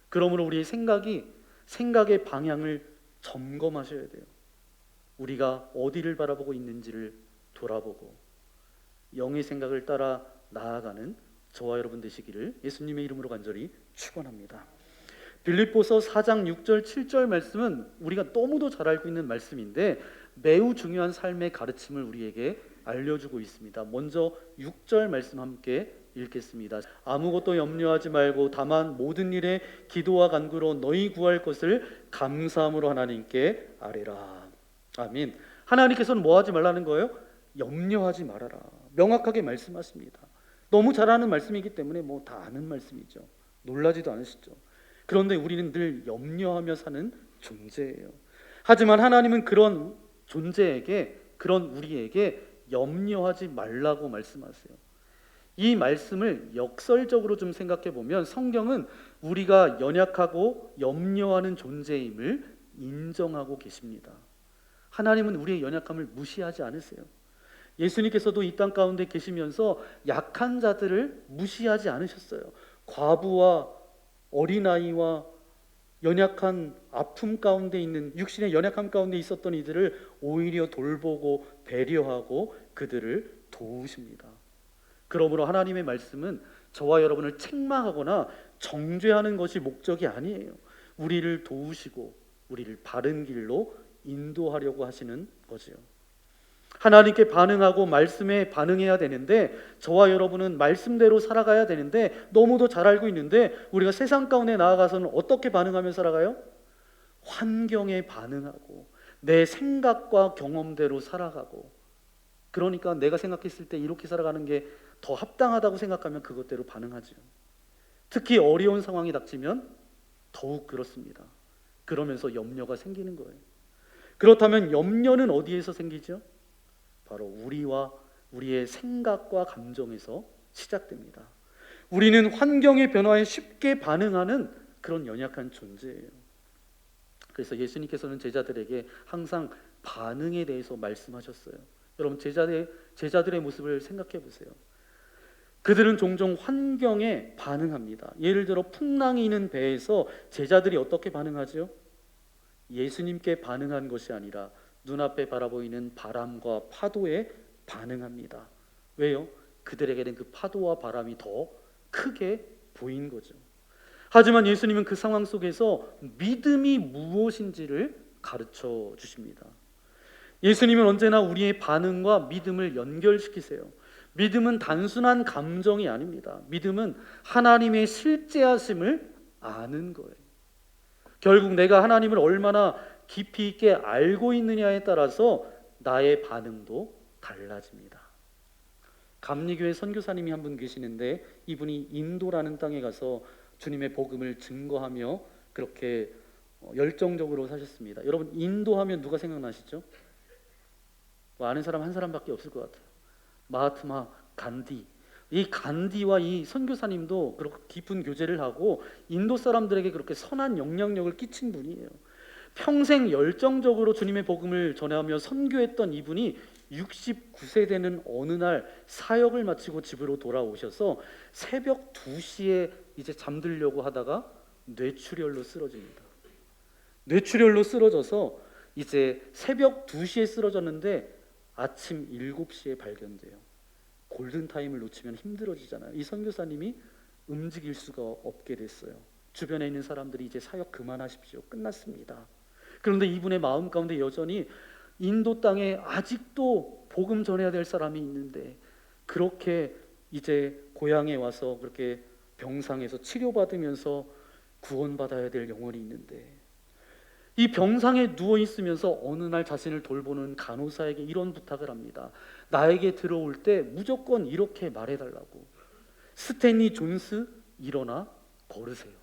S3: 그러므로 우리의 생각의 방향을 점검하셔야 돼요. 우리가 어디를 바라보고 있는지를 돌아보고 영의 생각을 따라 나아가는 저와 여러분 되시기를 예수님의 이름으로 간절히 축원합니다. 빌립보서 4장 6절 7절 말씀은 우리가 너무도 잘 알고 있는 말씀인데 매우 중요한 삶의 가르침을 우리에게 알려주고 있습니다. 먼저 6절 말씀 함께 읽겠습니다. 아무것도 염려하지 말고 다만 모든 일에 기도와 간구로 너희 구할 것을 감사함으로 하나님께 아뢰라. 아멘. 하나님께서는 뭐 하지 말라는 거예요? 염려하지 말아라. 명확하게 말씀하십니다. 너무 잘 아는 말씀이기 때문에 뭐 다 아는 말씀이죠. 놀라지도 않으시죠. 그런데 우리는 늘 염려하며 사는 존재예요. 하지만 하나님은 그런 존재에게, 그런 우리에게 염려하지 말라고 말씀하세요. 이 말씀을 역설적으로 좀 생각해 보면 성경은 우리가 연약하고 염려하는 존재임을 인정하고 계십니다. 하나님은 우리의 연약함을 무시하지 않으세요. 예수님께서도 이 땅 가운데 계시면서 약한 자들을 무시하지 않으셨어요. 과부와 어린아이와 연약한 아픔 가운데 있는, 육신의 연약함 가운데 있었던 이들을 오히려 돌보고 배려하고 그들을 도우십니다. 그러므로 하나님의 말씀은 저와 여러분을 책망하거나 정죄하는 것이 목적이 아니에요. 우리를 도우시고 우리를 바른 길로 인도하려고 하시는 거지요. 하나님께 반응하고 말씀에 반응해야 되는데, 저와 여러분은 말씀대로 살아가야 되는데, 너무도 잘 알고 있는데 우리가 세상 가운데 나아가서는 어떻게 반응하며 살아가요? 환경에 반응하고 내 생각과 경험대로 살아가고, 그러니까 내가 생각했을 때 이렇게 살아가는 게 더 합당하다고 생각하면 그것대로 반응하죠. 특히 어려운 상황이 닥치면 더욱 그렇습니다. 그러면서 염려가 생기는 거예요. 그렇다면 염려는 어디에서 생기죠? 바로 우리와 우리의 생각과 감정에서 시작됩니다. 우리는 환경의 변화에 쉽게 반응하는 그런 연약한 존재예요. 그래서 예수님께서는 제자들에게 항상 반응에 대해서 말씀하셨어요. 여러분, 제자들의 모습을 생각해 보세요. 그들은 종종 환경에 반응합니다. 예를 들어 풍랑이 있는 배에서 제자들이 어떻게 반응하죠? 예수님께 반응한 것이 아니라 눈앞에 바라보이는 바람과 파도에 반응합니다. 왜요? 그들에게는 그 파도와 바람이 더 크게 보인 거죠. 하지만 예수님은 그 상황 속에서 믿음이 무엇인지를 가르쳐 주십니다. 예수님은 언제나 우리의 반응과 믿음을 연결시키세요. 믿음은 단순한 감정이 아닙니다. 믿음은 하나님의 실제하심을 아는 거예요. 결국 내가 하나님을 얼마나 깊이 있게 알고 있느냐에 따라서 나의 반응도 달라집니다. 감리교회 선교사님이 한 분 계시는데, 이분이 인도라는 땅에 가서 주님의 복음을 증거하며 그렇게 열정적으로 사셨습니다. 여러분, 인도하면 누가 생각나시죠? 뭐 아는 사람 한 사람밖에 없을 것 같아요. 마하트마 간디. 이 간디와 이 선교사님도 그렇게 깊은 교제를 하고 인도 사람들에게 그렇게 선한 영향력을 끼친 분이에요. 평생 열정적으로 주님의 복음을 전하며 선교했던 이분이 69세 되는 어느 날 사역을 마치고 집으로 돌아오셔서 새벽 2시에 이제 잠들려고 하다가 뇌출혈로 쓰러집니다. 뇌출혈로 쓰러져서 이제 새벽 2시에 쓰러졌는데 아침 7시에 발견돼요. 골든타임을 놓치면 힘들어지잖아요. 이 선교사님이 움직일 수가 없게 됐어요. 주변에 있는 사람들이 이제 사역 그만하십시오, 끝났습니다. 그런데 이분의 마음 가운데 여전히 인도 땅에 아직도 복음 전해야 될 사람이 있는데, 그렇게 이제 고향에 와서 그렇게 병상에서 치료받으면서 구원받아야 될 영혼이 있는데, 이 병상에 누워 있으면서 어느 날 자신을 돌보는 간호사에게 이런 부탁을 합니다. 나에게 들어올 때 무조건 이렇게 말해달라고. 스탠리 존스, 일어나 걸으세요.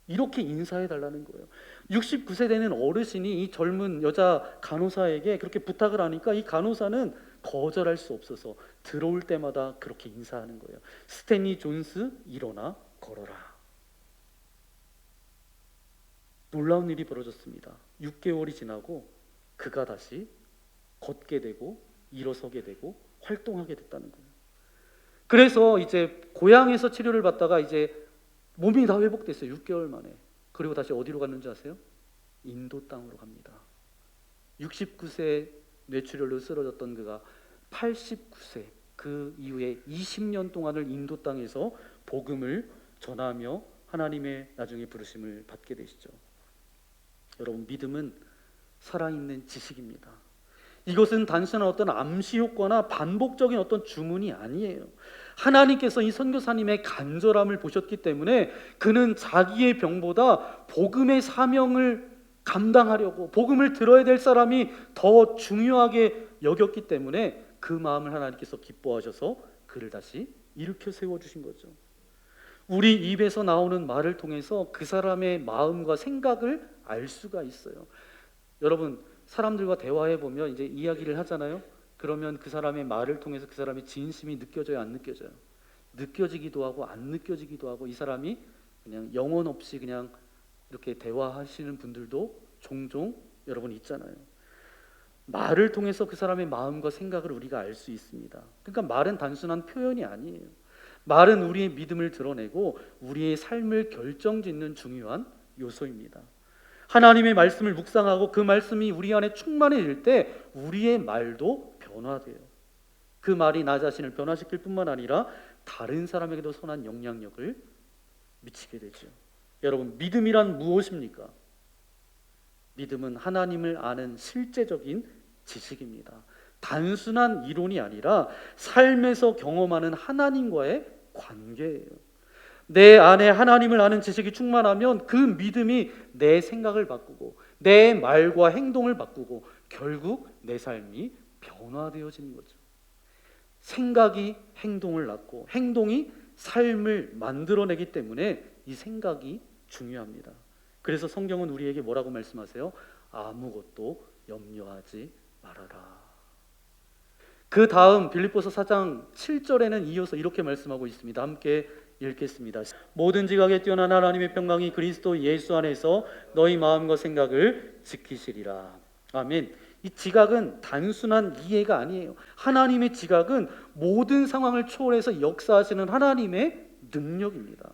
S3: 이렇게 인사해달라는 거예요. 69세 되는 어르신이 이 젊은 여자 간호사에게 그렇게 부탁을 하니까 이 간호사는 거절할 수 없어서 들어올 때마다 그렇게 인사하는 거예요. 스탠리 존스, 일어나 걸어라. 놀라운 일이 벌어졌습니다. 6개월이 지나고 그가 다시 걷게 되고 일어서게 되고 활동하게 됐다는 거예요. 그래서 이제 고향에서 치료를 받다가 이제 몸이 다 회복됐어요. 6개월 만에. 그리고 다시 어디로 갔는지 아세요? 인도 땅으로 갑니다. 69세 뇌출혈로 쓰러졌던 그가 89세, 그 이후에 20년 동안을 인도 땅에서 복음을 전하며 하나님의 나중에 부르심을 받게 되시죠. 여러분, 믿음은 살아있는 지식입니다. 이것은 단순한 어떤 암시 효과나 반복적인 어떤 주문이 아니에요. 하나님께서 이 선교사님의 간절함을 보셨기 때문에 그는 자기의 병보다 복음의 사명을 감당하려고, 복음을 들어야 될 사람이 더 중요하게 여겼기 때문에 그 마음을 하나님께서 기뻐하셔서 그를 다시 일으켜 세워주신 거죠. 우리 입에서 나오는 말을 통해서 그 사람의 마음과 생각을 알 수가 있어요. 여러분, 사람들과 대화해 보면 이제 이야기를 하잖아요. 그러면 그 사람의 말을 통해서 그 사람의 진심이 느껴져요, 안 느껴져요? 느껴지기도 하고 안 느껴지기도 하고, 이 사람이 그냥 영혼 없이 그냥 이렇게 대화하시는 분들도 종종 여러분 있잖아요. 말을 통해서 그 사람의 마음과 생각을 우리가 알 수 있습니다. 그러니까 말은 단순한 표현이 아니에요. 말은 우리의 믿음을 드러내고 우리의 삶을 결정짓는 중요한 요소입니다. 하나님의 말씀을 묵상하고 그 말씀이 우리 안에 충만해질 때 우리의 말도 변화돼요. 그 말이 나 자신을 변화시킬 뿐만 아니라 다른 사람에게도 선한 영향력을 미치게 되죠. 여러분, 믿음이란 무엇입니까? 믿음은 하나님을 아는 실제적인 지식입니다. 단순한 이론이 아니라 삶에서 경험하는 하나님과의 관계예요. 내 안에 하나님을 아는 지식이 충만하면 그 믿음이 내 생각을 바꾸고 내 말과 행동을 바꾸고 결국 내 삶이 변화되어지는 거죠. 생각이 행동을 낳고 행동이 삶을 만들어내기 때문에 이 생각이 중요합니다. 그래서 성경은 우리에게 뭐라고 말씀하세요? 아무것도 염려하지 말아라. 그 다음 빌립보서 4장 7절에는 이어서 이렇게 말씀하고 있습니다. 함께 읽겠습니다. 모든 지각에 뛰어난 하나님의 평강이 그리스도 예수 안에서 너희 마음과 생각을 지키시리라. 아멘. 이 지각은 단순한 이해가 아니에요. 하나님의 지각은 모든 상황을 초월해서 역사하시는 하나님의 능력입니다.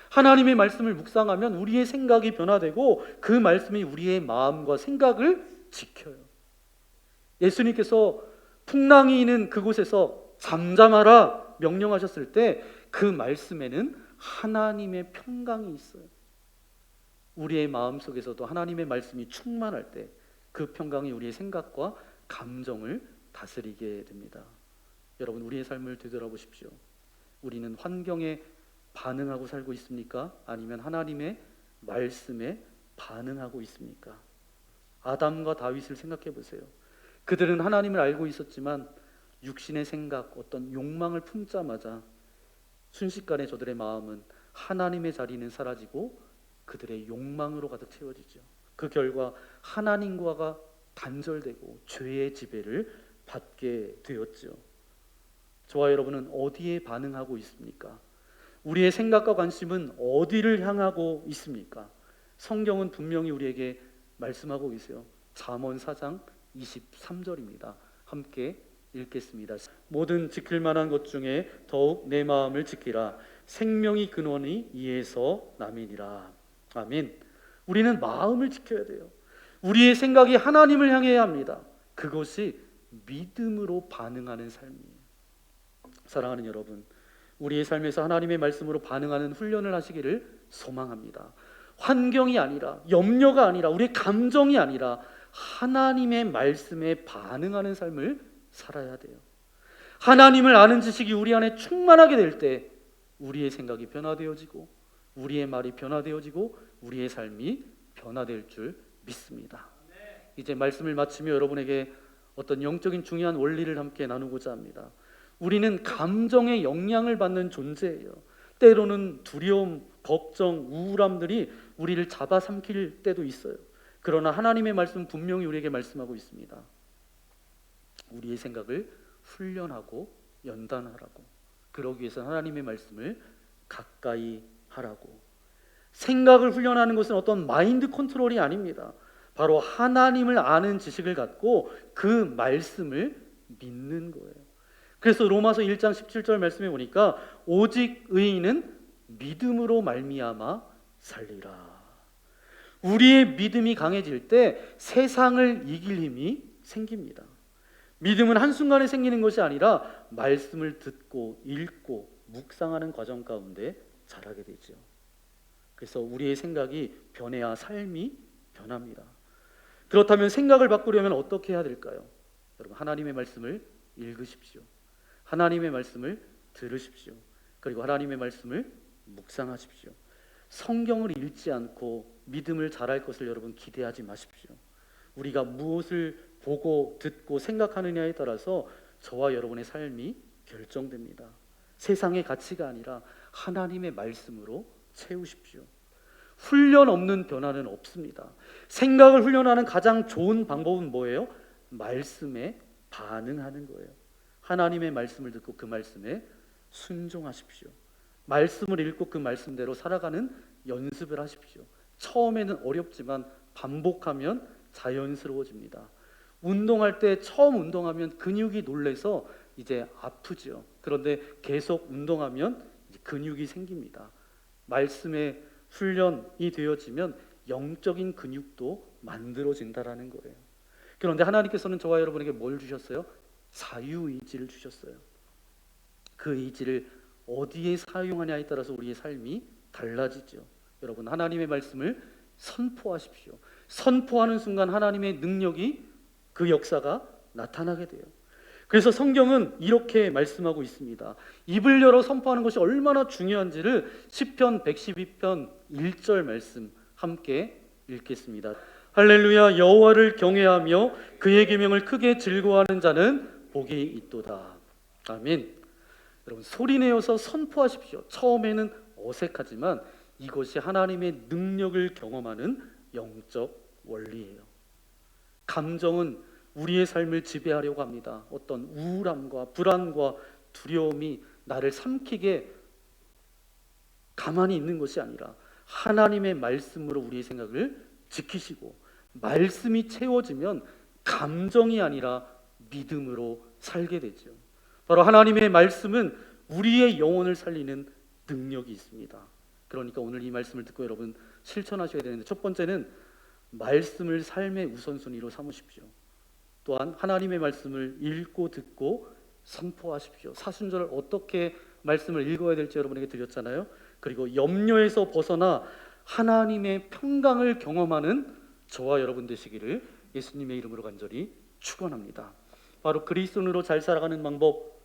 S3: 하나님의 말씀을 묵상하면 우리의 생각이 변화되고 그 말씀이 우리의 마음과 생각을 지켜요. 예수님께서 풍랑이 있는 그곳에서 잠잠하라 명령하셨을 때 그 말씀에는 하나님의 평강이 있어요. 우리의 마음속에서도 하나님의 말씀이 충만할 때 그 평강이 우리의 생각과 감정을 다스리게 됩니다. 여러분, 우리의 삶을 되돌아보십시오. 우리는 환경에 반응하고 살고 있습니까? 아니면 하나님의 말씀에 반응하고 있습니까? 아담과 다윗을 생각해 보세요. 그들은 하나님을 알고 있었지만 육신의 생각, 어떤 욕망을 품자마자 순식간에 저들의 마음은 하나님의 자리는 사라지고 그들의 욕망으로 가득 채워지죠. 그 결과 하나님과가 단절되고 죄의 지배를 받게 되었죠. 저와 여러분은 어디에 반응하고 있습니까? 우리의 생각과 관심은 어디를 향하고 있습니까? 성경은 분명히 우리에게 말씀하고 계세요. 잠언 4장 23절입니다. 함께 읽겠습니다. 모든 지킬 만한 것 중에 더욱 내 마음을 지키라. 생명의 근원이 이에서 남이니라. 아멘. 우리는 마음을 지켜야 돼요. 우리의 생각이 하나님을 향해야 합니다. 그것이 믿음으로 반응하는 삶이에요. 사랑하는 여러분, 우리의 삶에서 하나님의 말씀으로 반응하는 훈련을 하시기를 소망합니다. 환경이 아니라, 염려가 아니라, 우리의 감정이 아니라 하나님의 말씀에 반응하는 삶을 살아야 돼요. 하나님을 아는 지식이 우리 안에 충만하게 될 때 우리의 생각이 변화되어지고 우리의 말이 변화되어지고 우리의 삶이 변화될 줄 믿습니다. 이제 말씀을 마치며 여러분에게 어떤 영적인 중요한 원리를 함께 나누고자 합니다. 우리는 감정의 영향을 받는 존재예요. 때로는 두려움, 걱정, 우울함들이 우리를 잡아삼킬 때도 있어요. 그러나 하나님의 말씀 분명히 우리에게 말씀하고 있습니다. 우리의 생각을 훈련하고 연단하라고. 그러기 위해서 하나님의 말씀을 가까이 하라고. 생각을 훈련하는 것은 어떤 마인드 컨트롤이 아닙니다. 바로 하나님을 아는 지식을 갖고 그 말씀을 믿는 거예요. 그래서 로마서 1장 17절 말씀에 보니까 오직 의인은 믿음으로 말미암아 살리라. 우리의 믿음이 강해질 때 세상을 이길 힘이 생깁니다. 믿음은 한순간에 생기는 것이 아니라 말씀을 듣고 읽고 묵상하는 과정 가운데 자라게 되죠. 그래서 우리의 생각이 변해야 삶이 변합니다. 그렇다면 생각을 바꾸려면 어떻게 해야 될까요? 여러분, 하나님의 말씀을 읽으십시오. 하나님의 말씀을 들으십시오. 그리고 하나님의 말씀을 묵상하십시오. 성경을 읽지 않고 믿음을 잘할 것을 여러분 기대하지 마십시오. 우리가 무엇을 보고 듣고 생각하느냐에 따라서 저와 여러분의 삶이 결정됩니다. 세상의 가치가 아니라 하나님의 말씀으로 채우십시오. 훈련 없는 변화는 없습니다. 생각을 훈련하는 가장 좋은 방법은 뭐예요? 말씀에 반응하는 거예요. 하나님의 말씀을 듣고 그 말씀에 순종하십시오. 말씀을 읽고 그 말씀대로 살아가는 연습을 하십시오. 처음에는 어렵지만 반복하면 자연스러워집니다. 운동할 때 처음 운동하면 근육이 놀래서 이제 아프죠. 그런데 계속 운동하면 이제 근육이 생깁니다. 말씀의 훈련이 되어지면 영적인 근육도 만들어진다라는 거예요. 그런데 하나님께서는 저와 여러분에게 뭘 주셨어요? 자유의지를 주셨어요. 그 의지를 어디에 사용하냐에 따라서 우리의 삶이 달라지죠. 여러분, 하나님의 말씀을 선포하십시오. 선포하는 순간 하나님의 능력이, 그 역사가 나타나게 돼요. 그래서 성경은 이렇게 말씀하고 있습니다. 입을 열어 선포하는 것이 얼마나 중요한지를 시편 112편 1절 말씀 함께 읽겠습니다. 할렐루야. 여호와를 경외하며 그의 계명을 크게 즐거워하는 자는 복이 있도다. 아멘. 여러분, 소리내어서 선포하십시오. 처음에는 어색하지만 이것이 하나님의 능력을 경험하는 영적 원리예요. 감정은 우리의 삶을 지배하려고 합니다. 어떤 우울함과 불안과 두려움이 나를 삼키게 가만히 있는 것이 아니라 하나님의 말씀으로 우리의 생각을 지키시고, 말씀이 채워지면 감정이 아니라 믿음으로 살게 되죠. 바로 하나님의 말씀은 우리의 영혼을 살리는 능력이 있습니다. 그러니까 오늘 이 말씀을 듣고 여러분 실천하셔야 되는데, 첫 번째는 말씀을 삶의 우선순위로 삼으십시오. 또한 하나님의 말씀을 읽고 듣고 선포하십시오. 사순절을 어떻게 말씀을 읽어야 될지 여러분에게 드렸잖아요. 그리고 염려에서 벗어나 하나님의 평강을 경험하는 저와 여러분 되시기를 예수님의 이름으로 간절히 축원합니다. 바로 그리스도인으로 잘 살아가는 방법,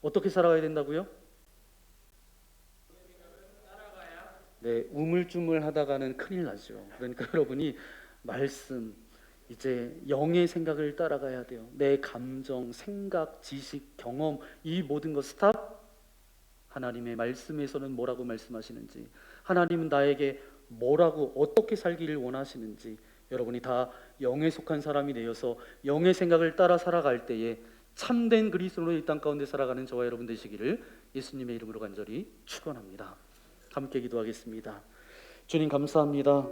S3: 어떻게 살아가야 된다고요? 네, 우물쭈물 하다가는 큰일 나죠. 그러니까 여러분이 말씀, 이제 영의 생각을 따라가야 돼요. 내 감정, 생각, 지식, 경험, 이 모든 것 스탑. 하나님의 말씀에서는 뭐라고 말씀하시는지, 하나님은 나에게 뭐라고 어떻게 살기를 원하시는지, 여러분이 다 영에 속한 사람이 되어서 영의 생각을 따라 살아갈 때에 참된 그리스도로 이 땅 가운데 살아가는 저와 여러분 되시기를 예수님의 이름으로 간절히 축원합니다. 함께 기도하겠습니다. 주님, 감사합니다.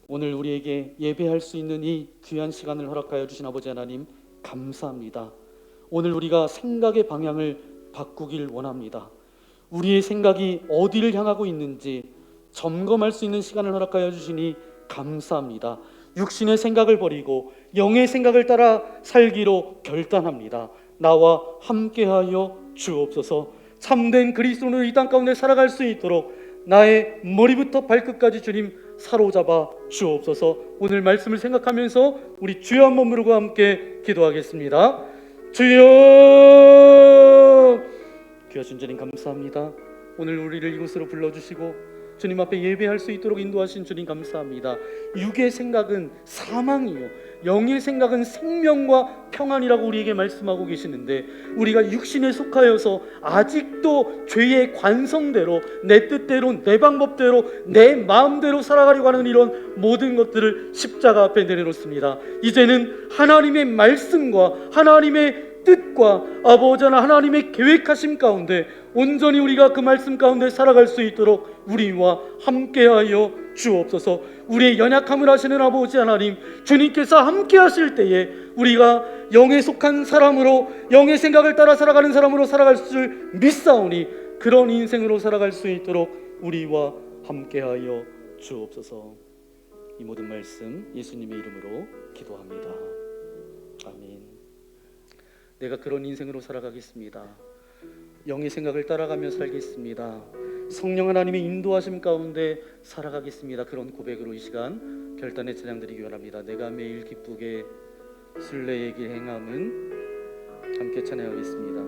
S3: 오늘 우리에게 예배할 수 있는 이 귀한 시간을 허락하여 주신 아버지 하나님, 감사합니다. 오늘 우리가 생각의 방향을 바꾸길 원합니다. 우리의 생각이 어디를 향하고 있는지 점검할 수 있는 시간을 허락하여 주시니 감사합니다. 육신의 생각을 버리고 영의 생각을 따라 살기로 결단합니다. 나와 함께하여 주옵소서. 참된 그리스도로 이 땅 가운데 살아갈 수 있도록 나의 머리부터 발끝까지 주님 사로잡아 주옵소서. 오늘 말씀을 생각하면서 우리 주여 한번 부르고 함께 기도하겠습니다. 주여! 귀하신 주님 감사합니다. 오늘 우리를 이곳으로 불러주시고 주님 앞에 예배할 수 있도록 인도하신 주님 감사합니다. 육의 생각은 사망이요, 영의 생각은 생명과 평안이라고 우리에게 말씀하고 계시는데, 우리가 육신에 속하여서 아직도 죄의 관성대로, 내 뜻대로, 내 방법대로, 내 마음대로 살아가려고 하는 이런 모든 것들을 십자가 앞에 내려놓습니다. 이제는 하나님의 말씀과 하나님의 뜻과 아버지 하나님의 계획하심 가운데 온전히 우리가 그 말씀 가운데 살아갈 수 있도록 우리와 함께하여 주옵소서. 우리의 연약함을 아시는 아버지 하나님, 주님께서 함께 하실 때에 우리가 영에 속한 사람으로, 영의 생각을 따라 살아가는 사람으로 살아갈 줄 믿사오니 그런 인생으로 살아갈 수 있도록 우리와 함께하여 주옵소서. 이 모든 말씀 예수님의 이름으로 기도합니다. 아멘. 내가 그런 인생으로 살아가겠습니다. 영의 생각을 따라가며 살겠습니다. 성령 하나님의 인도하심 가운데 살아가겠습니다. 그런 고백으로 이 시간 결단의 찬양드리기 원합니다. 내가 매일 기쁘게 순례의 길 행함은, 함께 찬양하겠습니다.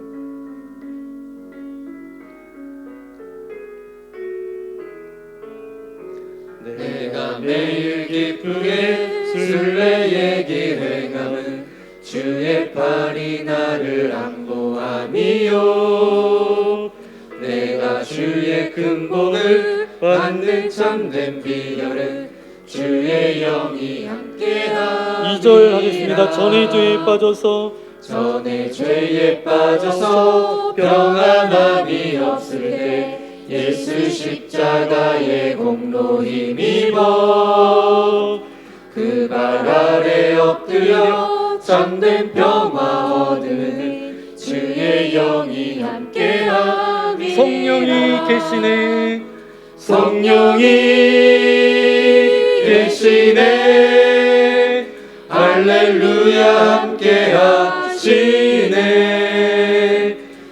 S2: 내가 매일 기쁘게 순례의 길 행함은 주의 팔이 나를 안보함이요. 내가 주의 큰 복을 받는 참된 비결은 주의 영이 함께하니라.
S3: 2절 하겠습니다. 전의 죄에 빠져서
S2: 평안함이 없을 때 예수 십자가의 공로 힘입어 그 발 아래 엎드려 참된 평화 얻는 주의 영이 함께함이라.
S3: 성령이 계시네.
S2: 성령이 계시네. 할렐루야 함께하시네.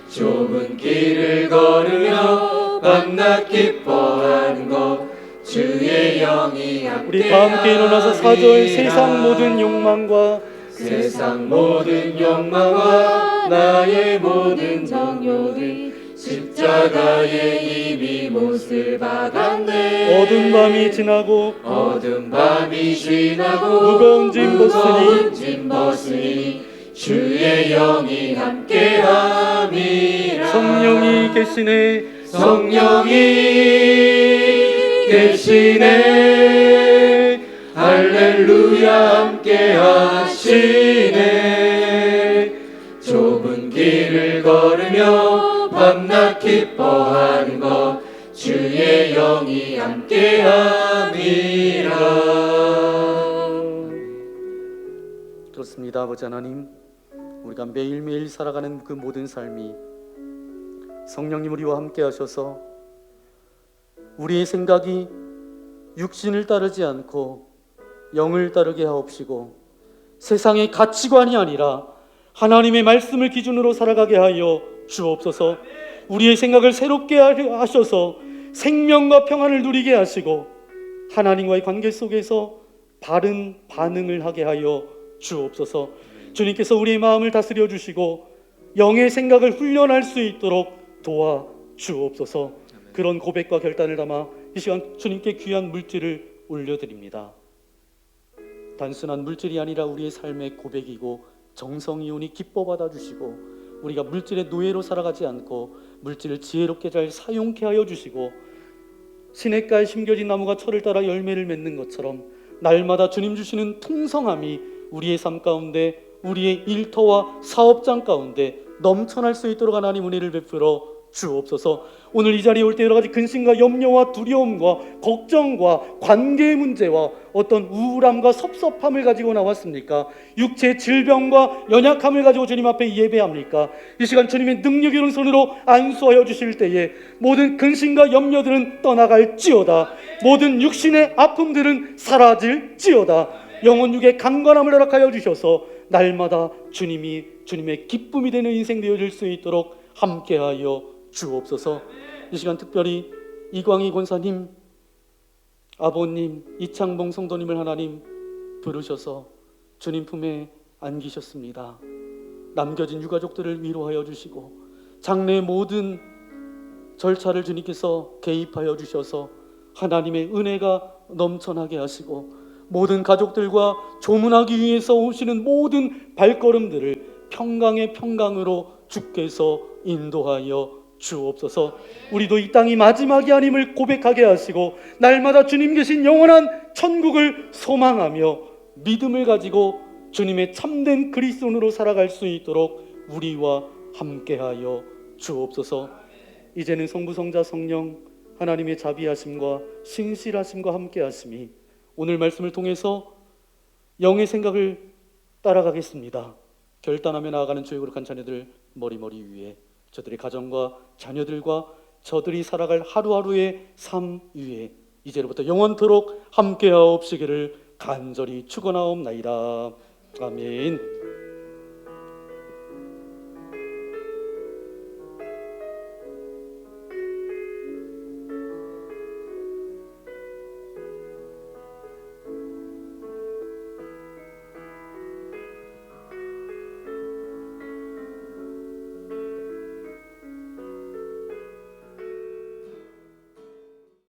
S2: 좁은 길을 걸으며 만나 기뻐하는 것 주의 영이 함께하시네.
S3: 우리 다 함께 일어나서 4절 세상 모든 욕망과
S2: 세상 모든 욕망과 나의 모든 정욕이 십자가에 이미 못을 박았네.
S3: 어두운 밤이 지나고
S2: 어두운 밤이 지나고
S3: 무거운 짐
S2: 짐 벗으니 주의 영이 함께함이라.
S3: 성령이 계시네.
S2: 성령이 계시네. 할렐루야 함께하시네. 좁은 길을 걸으며 밤낮 기뻐하는 것 주의 영이 함께함이라.
S3: 그렇습니다. 아버지 하나님, 우리가 매일매일 살아가는 그 모든 삶이 성령님 우리와 함께 하셔서 우리의 생각이 육신을 따르지 않고 영을 따르게 하옵시고 세상의 가치관이 아니라 하나님의 말씀을 기준으로 살아가게 하여 주옵소서. 우리의 생각을 새롭게 하셔서 생명과 평안을 누리게 하시고 하나님과의 관계 속에서 바른 반응을 하게 하여 주옵소서. 주님께서 우리의 마음을 다스려 주시고 영의 생각을 훈련할 수 있도록 도와 주옵소서. 그런 고백과 결단을 담아 이 시간 주님께 귀한 물질을 올려드립니다. 단순한 물질이 아니라 우리의 삶의 고백이고 정성이 오니 기뻐 받아주시고 우리가 물질의 노예로 살아가지 않고 물질을 지혜롭게 잘 사용케 하여 주시고 시냇가에 심겨진 나무가 철을 따라 열매를 맺는 것처럼 날마다 주님 주시는 풍성함이 우리의 삶 가운데 우리의 일터와 사업장 가운데 넘쳐날 수 있도록 하나님 은혜를 베풀어 주옵소서. 오늘 이 자리에 올 때 여러 가지 근심과 염려와 두려움과 걱정과 관계의 문제와 어떤 우울함과 섭섭함을 가지고 나왔습니까? 육체의 질병과 연약함을 가지고 주님 앞에 예배합니까? 이 시간 주님의 능력 있는 손으로 안수하여 주실 때에 모든 근심과 염려들은 떠나갈지어다. 모든 육신의 아픔들은 사라질지어다. 영혼 육의 강건함을 허락하여 주셔서 날마다 주님의 기쁨이 되는 인생 되어질 수 있도록 함께하여 주옵소서. 이 시간 특별히 이광희 권사님, 아버님, 이창봉 성도님을 하나님 부르셔서 주님 품에 안기셨습니다. 남겨진 유가족들을 위로하여 주시고 장래의 모든 절차를 주님께서 개입하여 주셔서 하나님의 은혜가 넘쳐나게 하시고 모든 가족들과 조문하기 위해서 오시는 모든 발걸음들을 평강의 평강으로 주께서 인도하여 주옵소서. 우리도 이 땅이 마지막이 아님을 고백하게 하시고 날마다 주님 계신 영원한 천국을 소망하며 믿음을 가지고 주님의 참된 그리스도인으로 살아갈 수 있도록 우리와 함께하여 주옵소서. 이제는 성부 성자 성령 하나님의 자비하심과 신실하심과 함께하심이 오늘 말씀을 통해서 영의 생각을 따라가겠습니다. 결단하며 나아가는 주의 거룩한 자녀들 머리머리 위에 저들의 가정과 자녀들과 저들이 살아갈 하루하루의 삶 위에 이제로부터 영원토록 함께하옵시기를 간절히 축원하옵나이다. 아멘.